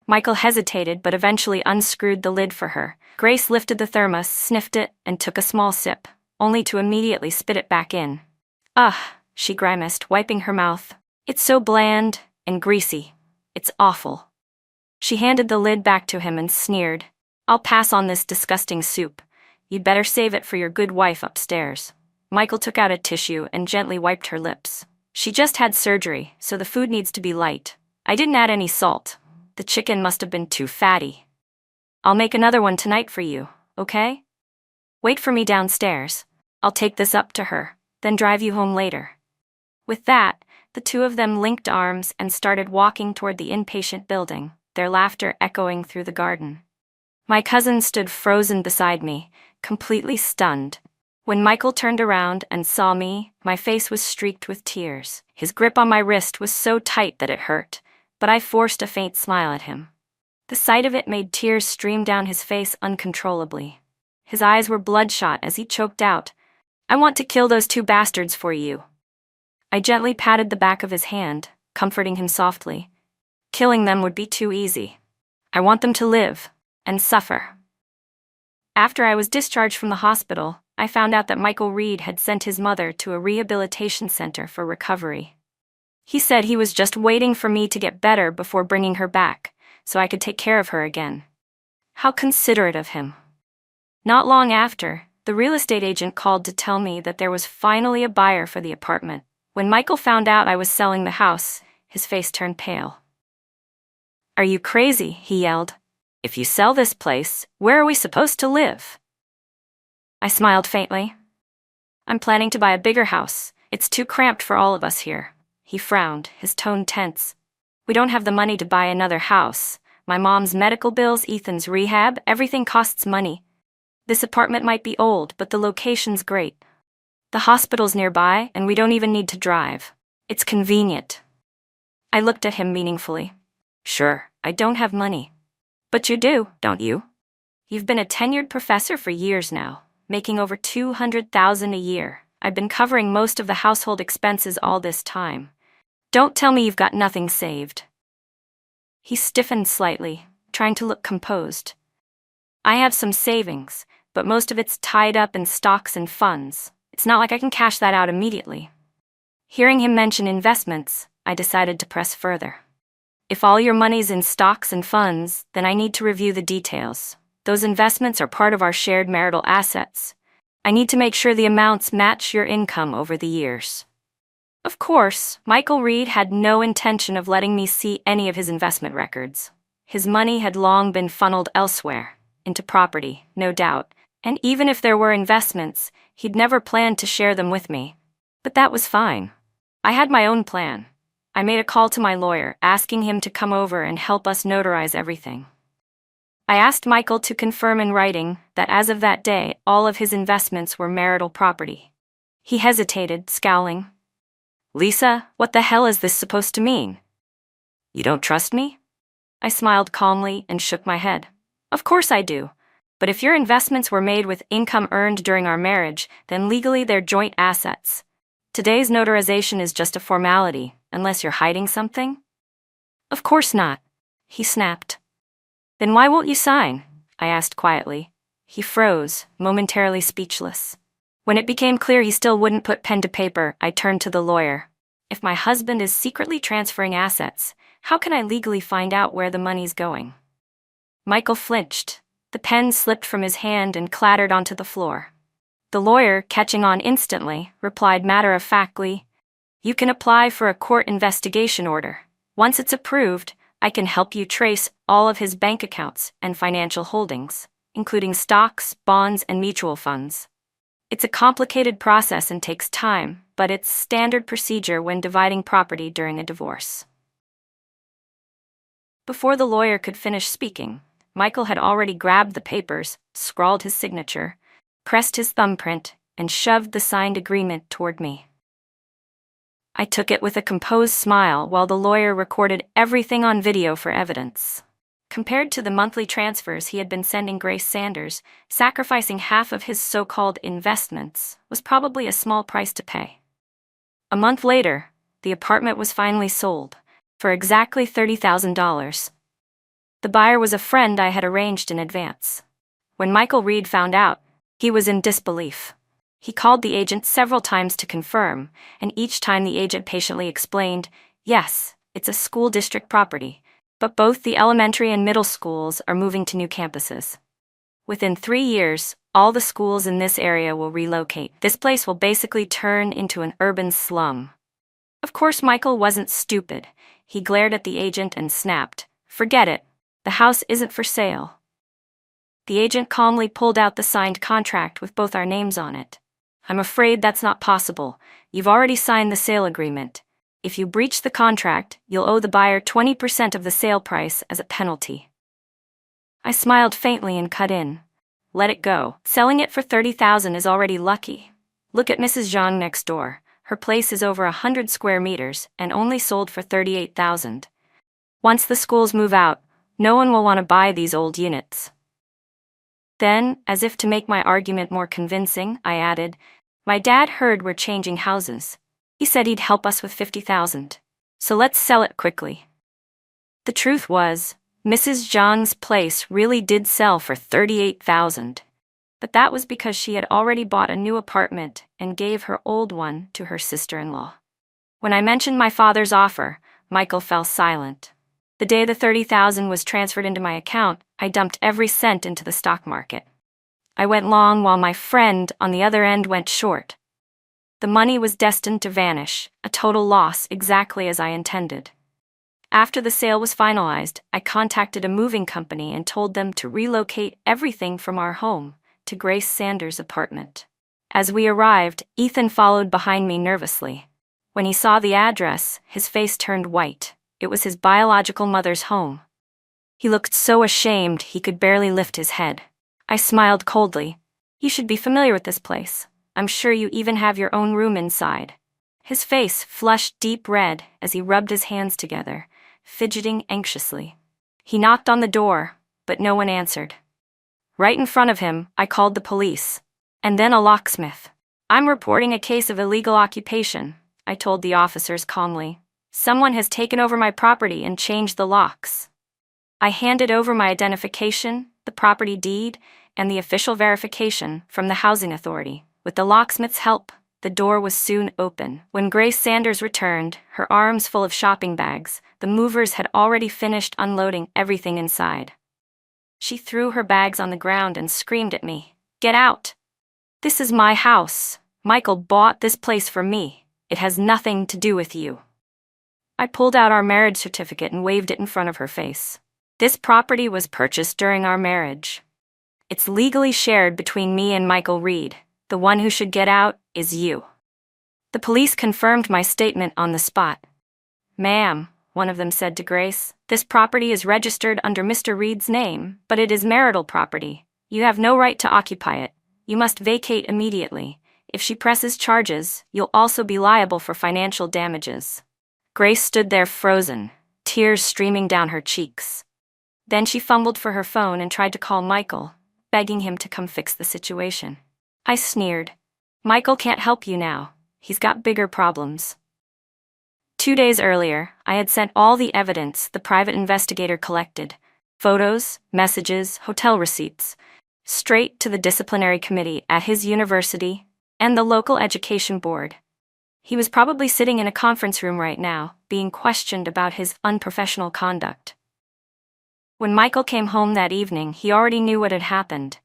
Michael hesitated but eventually unscrewed the lid for her. Grace lifted the thermos, sniffed it, and took a small sip, only to immediately spit it back in. "Ugh," she grimaced, wiping her mouth. "It's so bland and greasy. It's awful." She handed the lid back to him and sneered. "I'll pass on this disgusting soup. You'd better save it for your good wife upstairs." Michael took out a tissue and gently wiped her lips. "She just had surgery, so the food needs to be light. I didn't add any salt. The chicken must have been too fatty. I'll make another one tonight for you, okay? Wait for me downstairs. I'll take this up to her, then drive you home later." With that, the two of them linked arms and started walking toward the inpatient building, their laughter echoing through the garden. My cousin stood frozen beside me, completely stunned. When Michael turned around and saw me, my face was streaked with tears. His grip on my wrist was so tight that it hurt, but I forced a faint smile at him. The sight of it made tears stream down his face uncontrollably. His eyes were bloodshot as he choked out, "I want to kill those two bastards for you." I gently patted the back of his hand, comforting him softly. "Killing them would be too easy. I want them to live and suffer." After I was discharged from the hospital, I found out that Michael Reed had sent his mother to a rehabilitation center for recovery. He said he was just waiting for me to get better before bringing her back, so I could take care of her again. How considerate of him. Not long after, the real estate agent called to tell me that there was finally a buyer for the apartment. When Michael found out I was selling the house, his face turned pale. "Are you crazy?" he yelled. "If you sell this place, where are we supposed to live?" I smiled faintly. "I'm planning to buy a bigger house. It's too cramped for all of us here." He frowned, his tone tense. "We don't have the money to buy another house, My mom's medical bills, Ethan's rehab, everything costs money. This apartment might be old, but the location's great. The hospital's nearby, and we don't even need to drive. It's convenient. I looked at him meaningfully. Sure, I don't have money. But you do, don't you? You've been a tenured professor for years now, making over $200,000 a year. I've been covering most of the household expenses all this time. Don't tell me you've got nothing saved. He stiffened slightly, trying to look composed. I have some savings, but most of it's tied up in stocks and funds. It's not like I can cash that out immediately. Hearing him mention investments, I decided to press further. If all your money's in stocks and funds, then I need to review the details. Those investments are part of our shared marital assets. I need to make sure the amounts match your income over the years. Of course, Michael Reed had no intention of letting me see any of his investment records. His money had long been funneled elsewhere, into property, no doubt, and even if there were investments, he'd never planned to share them with me. But that was fine. I had my own plan. I made a call to my lawyer, asking him to come over and help us notarize everything. I asked Michael to confirm in writing that as of that day, all of his investments were marital property. He hesitated, scowling. Lisa, what the hell is this supposed to mean? You don't trust me? I smiled calmly and shook my head. Of course I do. But if your investments were made with income earned during our marriage, then legally they're joint assets. Today's notarization is just a formality, unless you're hiding something? Of course not, he snapped. Then why won't you sign? I asked quietly. He froze, momentarily speechless. When it became clear he still wouldn't put pen to paper, I turned to the lawyer. If my husband is secretly transferring assets, how can I legally find out where the money's going? Michael flinched. The pen slipped from his hand and clattered onto the floor. The lawyer, catching on instantly, replied matter-of-factly, You can apply for a court investigation order. Once it's approved, I can help you trace all of his bank accounts and financial holdings, including stocks, bonds, and mutual funds. It's a complicated process and takes time, but it's standard procedure when dividing property during a divorce. Before the lawyer could finish speaking, Michael had already grabbed the papers, scrawled his signature, pressed his thumbprint, and shoved the signed agreement toward me. I took it with a composed smile while the lawyer recorded everything on video for evidence. Compared to the monthly transfers he had been sending Grace Sanders, sacrificing half of his so-called investments was probably a small price to pay. A month later, the apartment was finally sold, for exactly $30,000. The buyer was a friend I had arranged in advance. When Michael Reed found out, he was in disbelief. He called the agent several times to confirm, and each time the agent patiently explained, Yes, it's a school district property, but both the elementary and middle schools are moving to new campuses. Within 3 years, all the schools in this area will relocate. This place will basically turn into an urban slum. Of course, Michael wasn't stupid. He glared at the agent and snapped, Forget it. The house isn't for sale. The agent calmly pulled out the signed contract with both our names on it. I'm afraid that's not possible. You've already signed the sale agreement. If you breach the contract, you'll owe the buyer 20% of the sale price as a penalty. I smiled faintly and cut in. Let it go. Selling it for $30,000 is already lucky. Look at Mrs. Zhang next door. Her place is over 100 square meters and only sold for $38,000. Once the schools move out, no one will want to buy these old units. Then, as if to make my argument more convincing, I added, My dad heard we're changing houses. He said he'd help us with $50,000. So let's sell it quickly. The truth was, Mrs. Zhang's place really did sell for $38,000. But that was because she had already bought a new apartment and gave her old one to her sister-in-law. When I mentioned my father's offer, Michael fell silent. The day the $30,000 was transferred into my account, I dumped every cent into the stock market. I went long while my friend on the other end went short. The money was destined to vanish, a total loss exactly as I intended. After the sale was finalized, I contacted a moving company and told them to relocate everything from our home to Grace Sanders' apartment. As we arrived, Ethan followed behind me nervously. When he saw the address, his face turned white. It was his biological mother's home. He looked so ashamed he could barely lift his head. I smiled coldly. You should be familiar with this place. I'm sure you even have your own room inside. His face flushed deep red as he rubbed his hands together, fidgeting anxiously. He knocked on the door, but no one answered. Right in front of him, I called the police. And then a locksmith. I'm reporting a case of illegal occupation, I told the officers calmly. Someone has taken over my property and changed the locks. I handed over my identification, the property deed, and the official verification from the housing authority. With the locksmith's help, the door was soon open. When Grace Sanders returned, her arms full of shopping bags, the movers had already finished unloading everything inside. She threw her bags on the ground and screamed at me. Get out! This is my house. Michael bought this place for me. It has nothing to do with you. I pulled out our marriage certificate and waved it in front of her face. This property was purchased during our marriage. It's legally shared between me and Michael Reed. The one who should get out is you. The police confirmed my statement on the spot. Ma'am, one of them said to Grace, this property is registered under Mr. Reed's name, but it is marital property. You have no right to occupy it. You must vacate immediately. If she presses charges, you'll also be liable for financial damages. Grace stood there frozen, tears streaming down her cheeks. Then she fumbled for her phone and tried to call Michael, begging him to come fix the situation. I sneered. Michael can't help you now. He's got bigger problems. 2 days earlier, I had sent all the evidence the private investigator collected, photos, messages, hotel receipts, straight to the disciplinary committee at his university and the local education board. He was probably sitting in a conference room right now, being questioned about his unprofessional conduct. When Michael came home that evening, he already knew what had happened.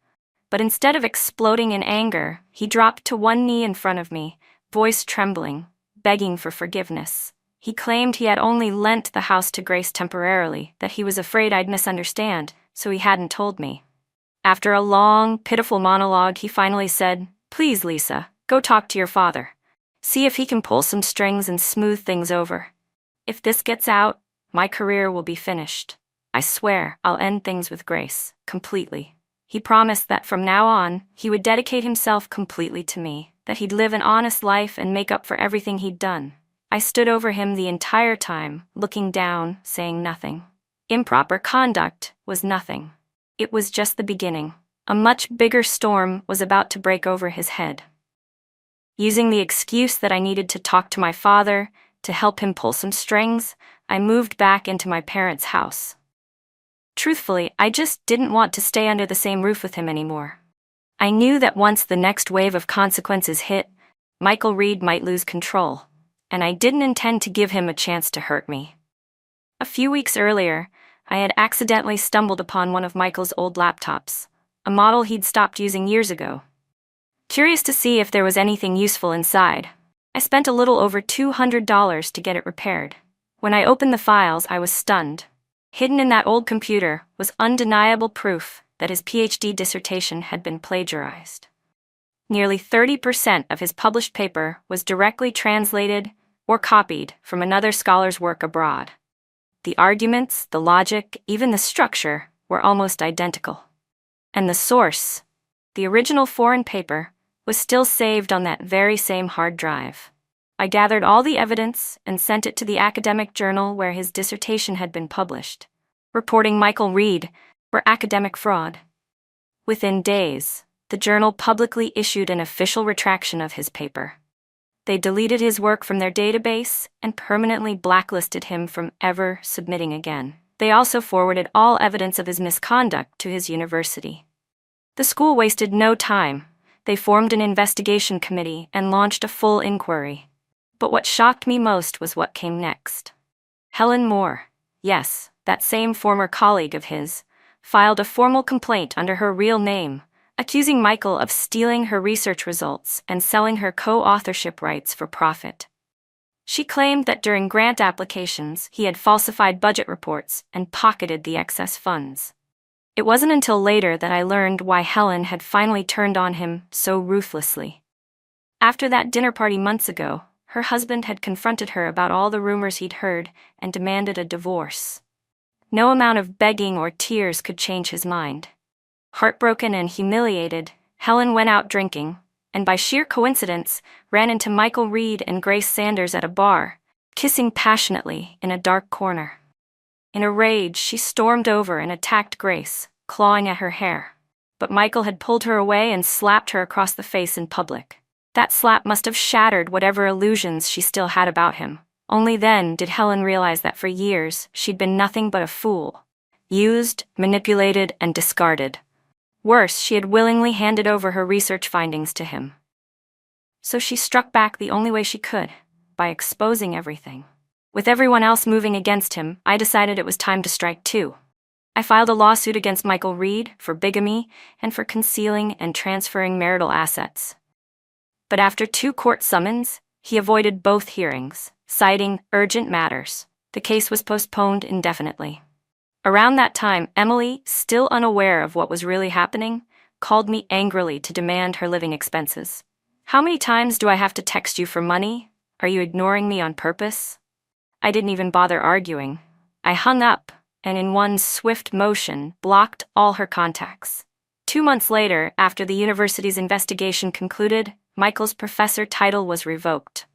But instead of exploding in anger, he dropped to one knee in front of me, voice trembling, begging for forgiveness. He claimed he had only lent the house to Grace temporarily, that he was afraid I'd misunderstand, so he hadn't told me. After a long, pitiful monologue, he finally said, Please, Lisa, go talk to your father. See if he can pull some strings and smooth things over. If this gets out, my career will be finished. I swear I'll end things with Grace, completely. He promised that from now on, he would dedicate himself completely to me, that he'd live an honest life and make up for everything he'd done. I stood over him the entire time, looking down, saying nothing. Improper conduct was nothing. It was just the beginning. A much bigger storm was about to break over his head. Using the excuse that I needed to talk to my father, to help him pull some strings, I moved back into my parents' house. Truthfully, I just didn't want to stay under the same roof with him anymore. I knew that once the next wave of consequences hit, Michael Reed might lose control, and I didn't intend to give him a chance to hurt me. A few weeks earlier, I had accidentally stumbled upon one of Michael's old laptops, a model he'd stopped using years ago. Curious to see if there was anything useful inside, I spent a little over $200 to get it repaired. When I opened the files, I was stunned. Hidden in that old computer was undeniable proof that his PhD dissertation had been plagiarized. Nearly 30% of his published paper was directly translated or copied from another scholar's work abroad. The arguments, the logic, even the structure were almost identical. And the source, the original foreign paper, was still saved on that very same hard drive. I gathered all the evidence and sent it to the academic journal where his dissertation had been published, reporting Michael Reed for academic fraud. Within days, the journal publicly issued an official retraction of his paper. They deleted his work from their database and permanently blacklisted him from ever submitting again. They also forwarded all evidence of his misconduct to his university. The school wasted no time. They formed an investigation committee and launched a full inquiry. But what shocked me most was what came next. Helen Moore, yes, that same former colleague of his, filed a formal complaint under her real name, accusing Michael of stealing her research results and selling her co-authorship rights for profit. She claimed that during grant applications, he had falsified budget reports and pocketed the excess funds. It wasn't until later that I learned why Helen had finally turned on him so ruthlessly. After that dinner party months ago, her husband had confronted her about all the rumors he'd heard and demanded a divorce. No amount of begging or tears could change his mind. Heartbroken and humiliated, Helen went out drinking, and by sheer coincidence, ran into Michael Reed and Grace Sanders at a bar, kissing passionately in a dark corner. In a rage, she stormed over and attacked Grace, clawing at her hair. But Michael had pulled her away and slapped her across the face in public. That slap must have shattered whatever illusions she still had about him. Only then did Helen realize that for years she'd been nothing but a fool. Used, manipulated, and discarded. Worse, she had willingly handed over her research findings to him. So she struck back the only way she could, by exposing everything. With everyone else moving against him, I decided it was time to strike too. I filed a lawsuit against Michael Reed for bigamy and for concealing and transferring marital assets. But after 2 court summons, he avoided both hearings, citing urgent matters. The case was postponed indefinitely. Around that time, Emily, still unaware of what was really happening, called me angrily to demand her living expenses. "How many times do I have to text you for money? Are you ignoring me on purpose?" I didn't even bother arguing. I hung up, and in one swift motion, blocked all her contacts. 2 months later, after the university's investigation concluded, Michael's professor title was revoked.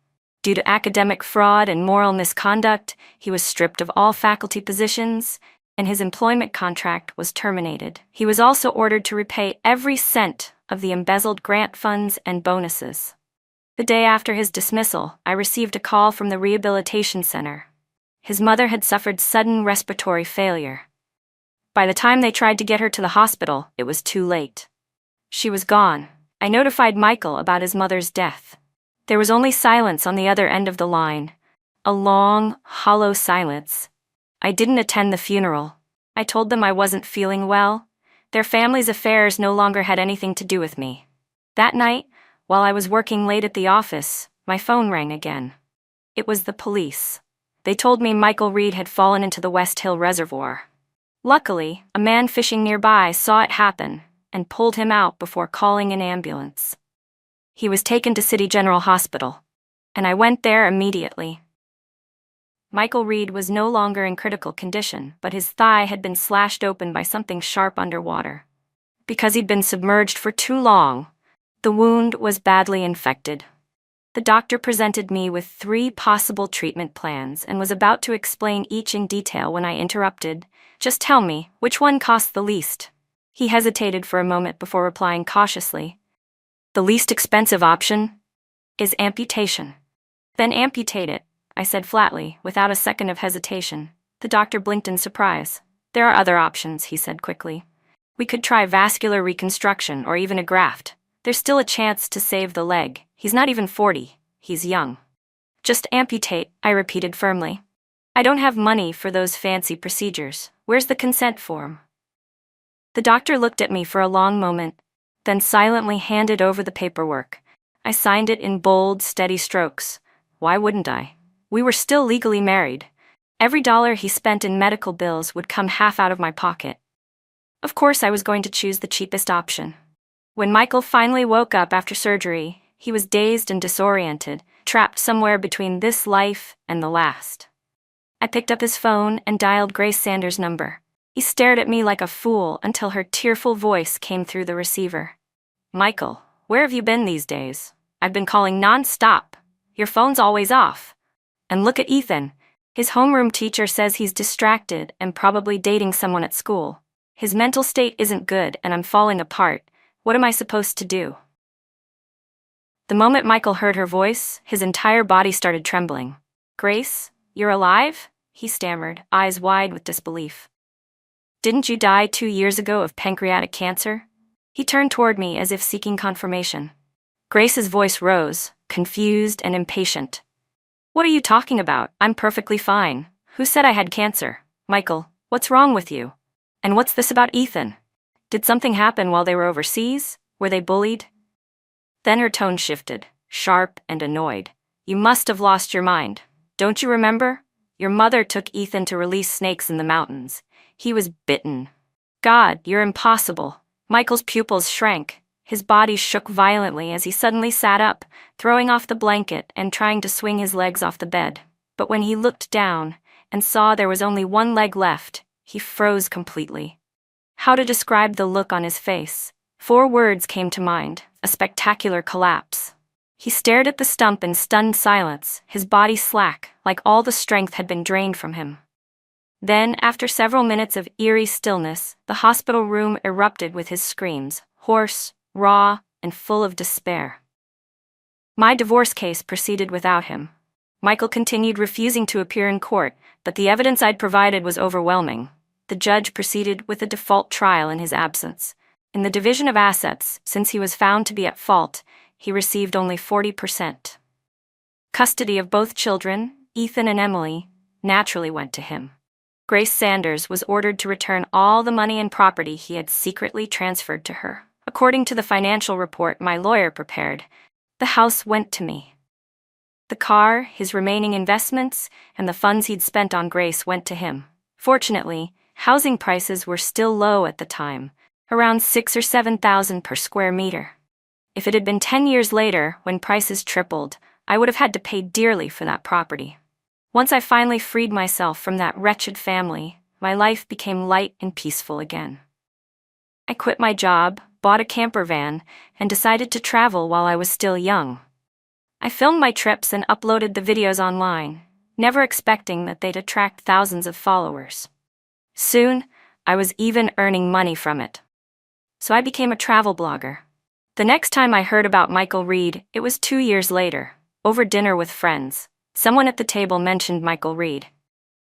Due to academic fraud and moral misconduct, he was stripped of all faculty positions, and his employment contract was terminated. He was also ordered to repay every cent of the embezzled grant funds and bonuses. The day after his dismissal, I received a call from the rehabilitation center. His mother had suffered sudden respiratory failure. By the time they tried to get her to the hospital, it was too late. She was gone. I notified Michael about his mother's death. There was only silence on the other end of the line. A long, hollow silence. I didn't attend the funeral. I told them I wasn't feeling well. Their family's affairs no longer had anything to do with me. That night, while I was working late at the office, my phone rang again. It was the police. They told me Michael Reed had fallen into the West Hill Reservoir. Luckily, a man fishing nearby saw it happen and pulled him out before calling an ambulance. He was taken to City General Hospital, and I went there immediately. Michael Reed was no longer in critical condition, but his thigh had been slashed open by something sharp underwater. Because he'd been submerged for too long, the wound was badly infected. The doctor presented me with 3 possible treatment plans and was about to explain each in detail when I interrupted. "Just tell me, which one costs the least?" He hesitated for a moment before replying cautiously. "The least expensive option is amputation." "Then amputate it," I said flatly, without a second of hesitation. The doctor blinked in surprise. "There are other options," he said quickly. "We could try vascular reconstruction or even a graft. There's still a chance to save the leg. He's not even 40. He's young." "Just amputate," I repeated firmly. "I don't have money for those fancy procedures. Where's the consent form?" The doctor looked at me for a long moment, then silently handed over the paperwork. I signed it in bold, steady strokes. Why wouldn't I? We were still legally married. Every dollar he spent in medical bills would come half out of my pocket. Of course I was going to choose the cheapest option. When Michael finally woke up after surgery, he was dazed and disoriented, trapped somewhere between this life and the last. I picked up his phone and dialed Grace Sanders' number. He stared at me like a fool until her tearful voice came through the receiver. "Michael, where have you been these days? I've been calling non-stop. Your phone's always off. And look at Ethan. His homeroom teacher says he's distracted and probably dating someone at school. His mental state isn't good and I'm falling apart. What am I supposed to do?" The moment Michael heard her voice, his entire body started trembling. "Grace, you're alive?" he stammered, eyes wide with disbelief. "Didn't you die 2 years ago of pancreatic cancer?" He turned toward me as if seeking confirmation. Grace's voice rose, confused and impatient. "What are you talking about? I'm perfectly fine. Who said I had cancer? Michael, what's wrong with you? And what's this about Ethan? Did something happen while they were overseas? Were they bullied?" Then her tone shifted, sharp and annoyed. "You must have lost your mind. Don't you remember? Your mother took Ethan to release snakes in the mountains. He was bitten. God, you're impossible." Michael's pupils shrank. His body shook violently as he suddenly sat up, throwing off the blanket and trying to swing his legs off the bed. But when he looked down and saw there was only one leg left, He froze completely. How to describe the look on his face? 4 words came to mind: a spectacular collapse. He stared at the stump in stunned silence, his body slack, like all the strength had been drained from him. Then, after several minutes of eerie stillness, the hospital room erupted with his screams, hoarse, raw, and full of despair. My divorce case proceeded without him. Michael continued refusing to appear in court, but the evidence I'd provided was overwhelming. The judge proceeded with a default trial in his absence. In the division of assets, since he was found to be at fault, he received only 40%. Custody of both children, Ethan and Emily, naturally went to him. Grace Sanders was ordered to return all the money and property he had secretly transferred to her. According to the financial report my lawyer prepared, the house went to me. The car, his remaining investments, and the funds he'd spent on Grace went to him. Fortunately, housing prices were still low at the time, around $6,000 or $7,000 per square meter. If it had been 10 years later, when prices tripled, I would have had to pay dearly for that property. Once I finally freed myself from that wretched family, my life became light and peaceful again. I quit my job, bought a camper van, and decided to travel while I was still young. I filmed my trips and uploaded the videos online, never expecting that they'd attract thousands of followers. Soon, I was even earning money from it. So I became a travel blogger. The next time I heard about Michael Reed, it was 2 years later, over dinner with friends. Someone at the table mentioned Michael Reed.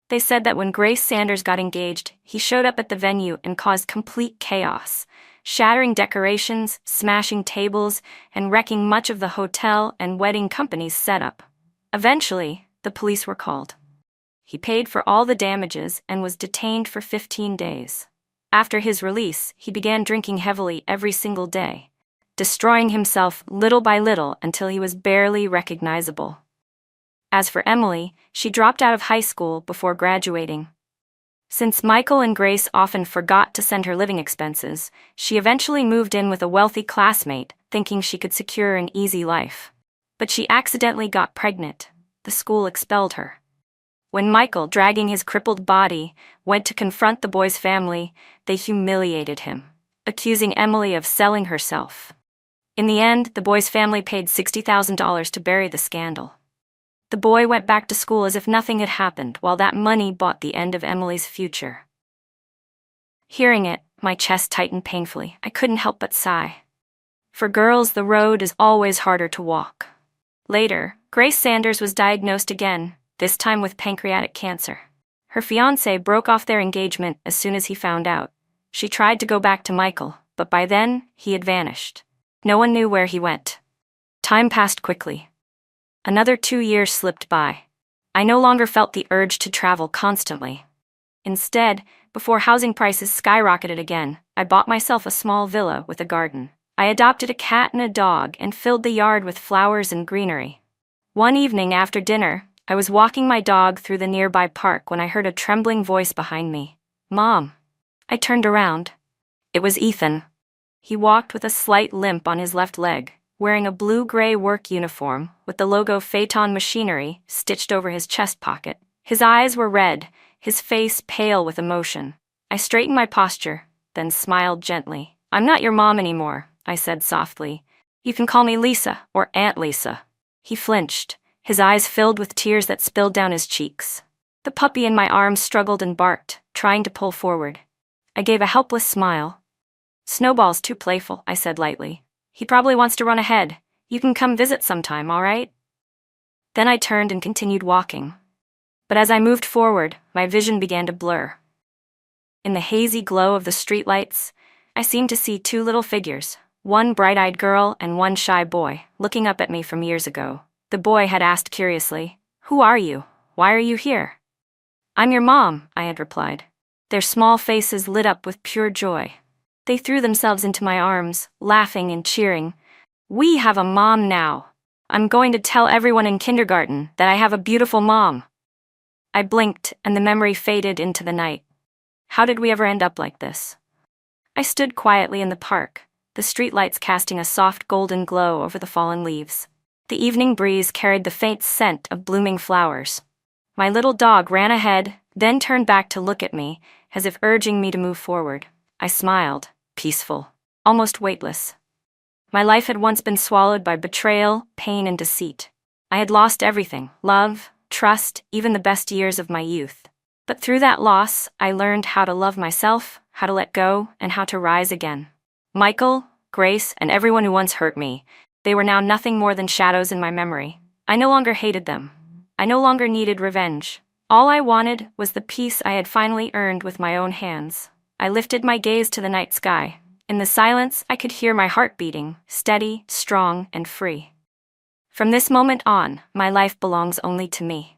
They said that when Grace Sanders got engaged, he showed up at the venue and caused complete chaos, shattering decorations, smashing tables, and wrecking much of the hotel and wedding company's setup. Eventually, the police were called. He paid for all the damages and was detained for 15 days. After his release, he began drinking heavily every single day, destroying himself little by little until he was barely recognizable. As for Emily, she dropped out of high school before graduating. Since Michael and Grace often forgot to send her living expenses, she eventually moved in with a wealthy classmate, thinking she could secure an easy life. But she accidentally got pregnant. The school expelled her. When Michael, dragging his crippled body, went to confront the boy's family, they humiliated him, accusing Emily of selling herself. In the end, the boy's family paid $60,000 to bury the scandal. The boy went back to school as if nothing had happened, while that money bought the end of Emily's future. Hearing it, my chest tightened painfully. I couldn't help but sigh. For girls, the road is always harder to walk. Later, Grace Sanders was diagnosed again, this time with pancreatic cancer. Her fiancé broke off their engagement as soon as he found out. She tried to go back to Michael, but by then, he had vanished. No one knew where he went. Time passed quickly. Another 2 years slipped by. I no longer felt the urge to travel constantly. Instead, before housing prices skyrocketed again, I bought myself a small villa with a garden. I adopted a cat and a dog and filled the yard with flowers and greenery. One evening after dinner, I was walking my dog through the nearby park when I heard a trembling voice behind me. "Mom." I turned around. It was Ethan. He walked with a slight limp on his left leg, wearing a blue-gray work uniform with the logo Phaeton Machinery stitched over his chest pocket. His eyes were red, his face pale with emotion. I straightened my posture, then smiled gently. "I'm not your mom anymore," I said softly. "You can call me Lisa or Aunt Lisa." He flinched, his eyes filled with tears that spilled down his cheeks. The puppy in my arms struggled and barked, trying to pull forward. I gave a helpless smile. "Snowball's too playful," I said lightly. "He probably wants to run ahead. You can come visit sometime, all right?" Then I turned and continued walking. But as I moved forward, my vision began to blur. In the hazy glow of the streetlights, I seemed to see 2 little figures, one bright-eyed girl and one shy boy, looking up at me from years ago. The boy had asked curiously, "Who are you? Why are you here?" "I'm your mom," I had replied. Their small faces lit up with pure joy. They threw themselves into my arms, laughing and cheering. "We have a mom now. I'm going to tell everyone in kindergarten that I have a beautiful mom." I blinked, and the memory faded into the night. How did we ever end up like this? I stood quietly in the park, the streetlights casting a soft golden glow over the fallen leaves. The evening breeze carried the faint scent of blooming flowers. My little dog ran ahead, then turned back to look at me, as if urging me to move forward. I smiled, peaceful, almost weightless. My life had once been swallowed by betrayal, pain, and deceit. I had lost everything: love, trust, even the best years of my youth. But through that loss, I learned how to love myself, how to let go, and how to rise again. Michael, Grace, and everyone who once hurt me, they were now nothing more than shadows in my memory. I no longer hated them. I no longer needed revenge. All I wanted was the peace I had finally earned with my own hands. I lifted my gaze to the night sky. In the silence, I could hear my heart beating, steady, strong, and free. From this moment on, my life belongs only to me.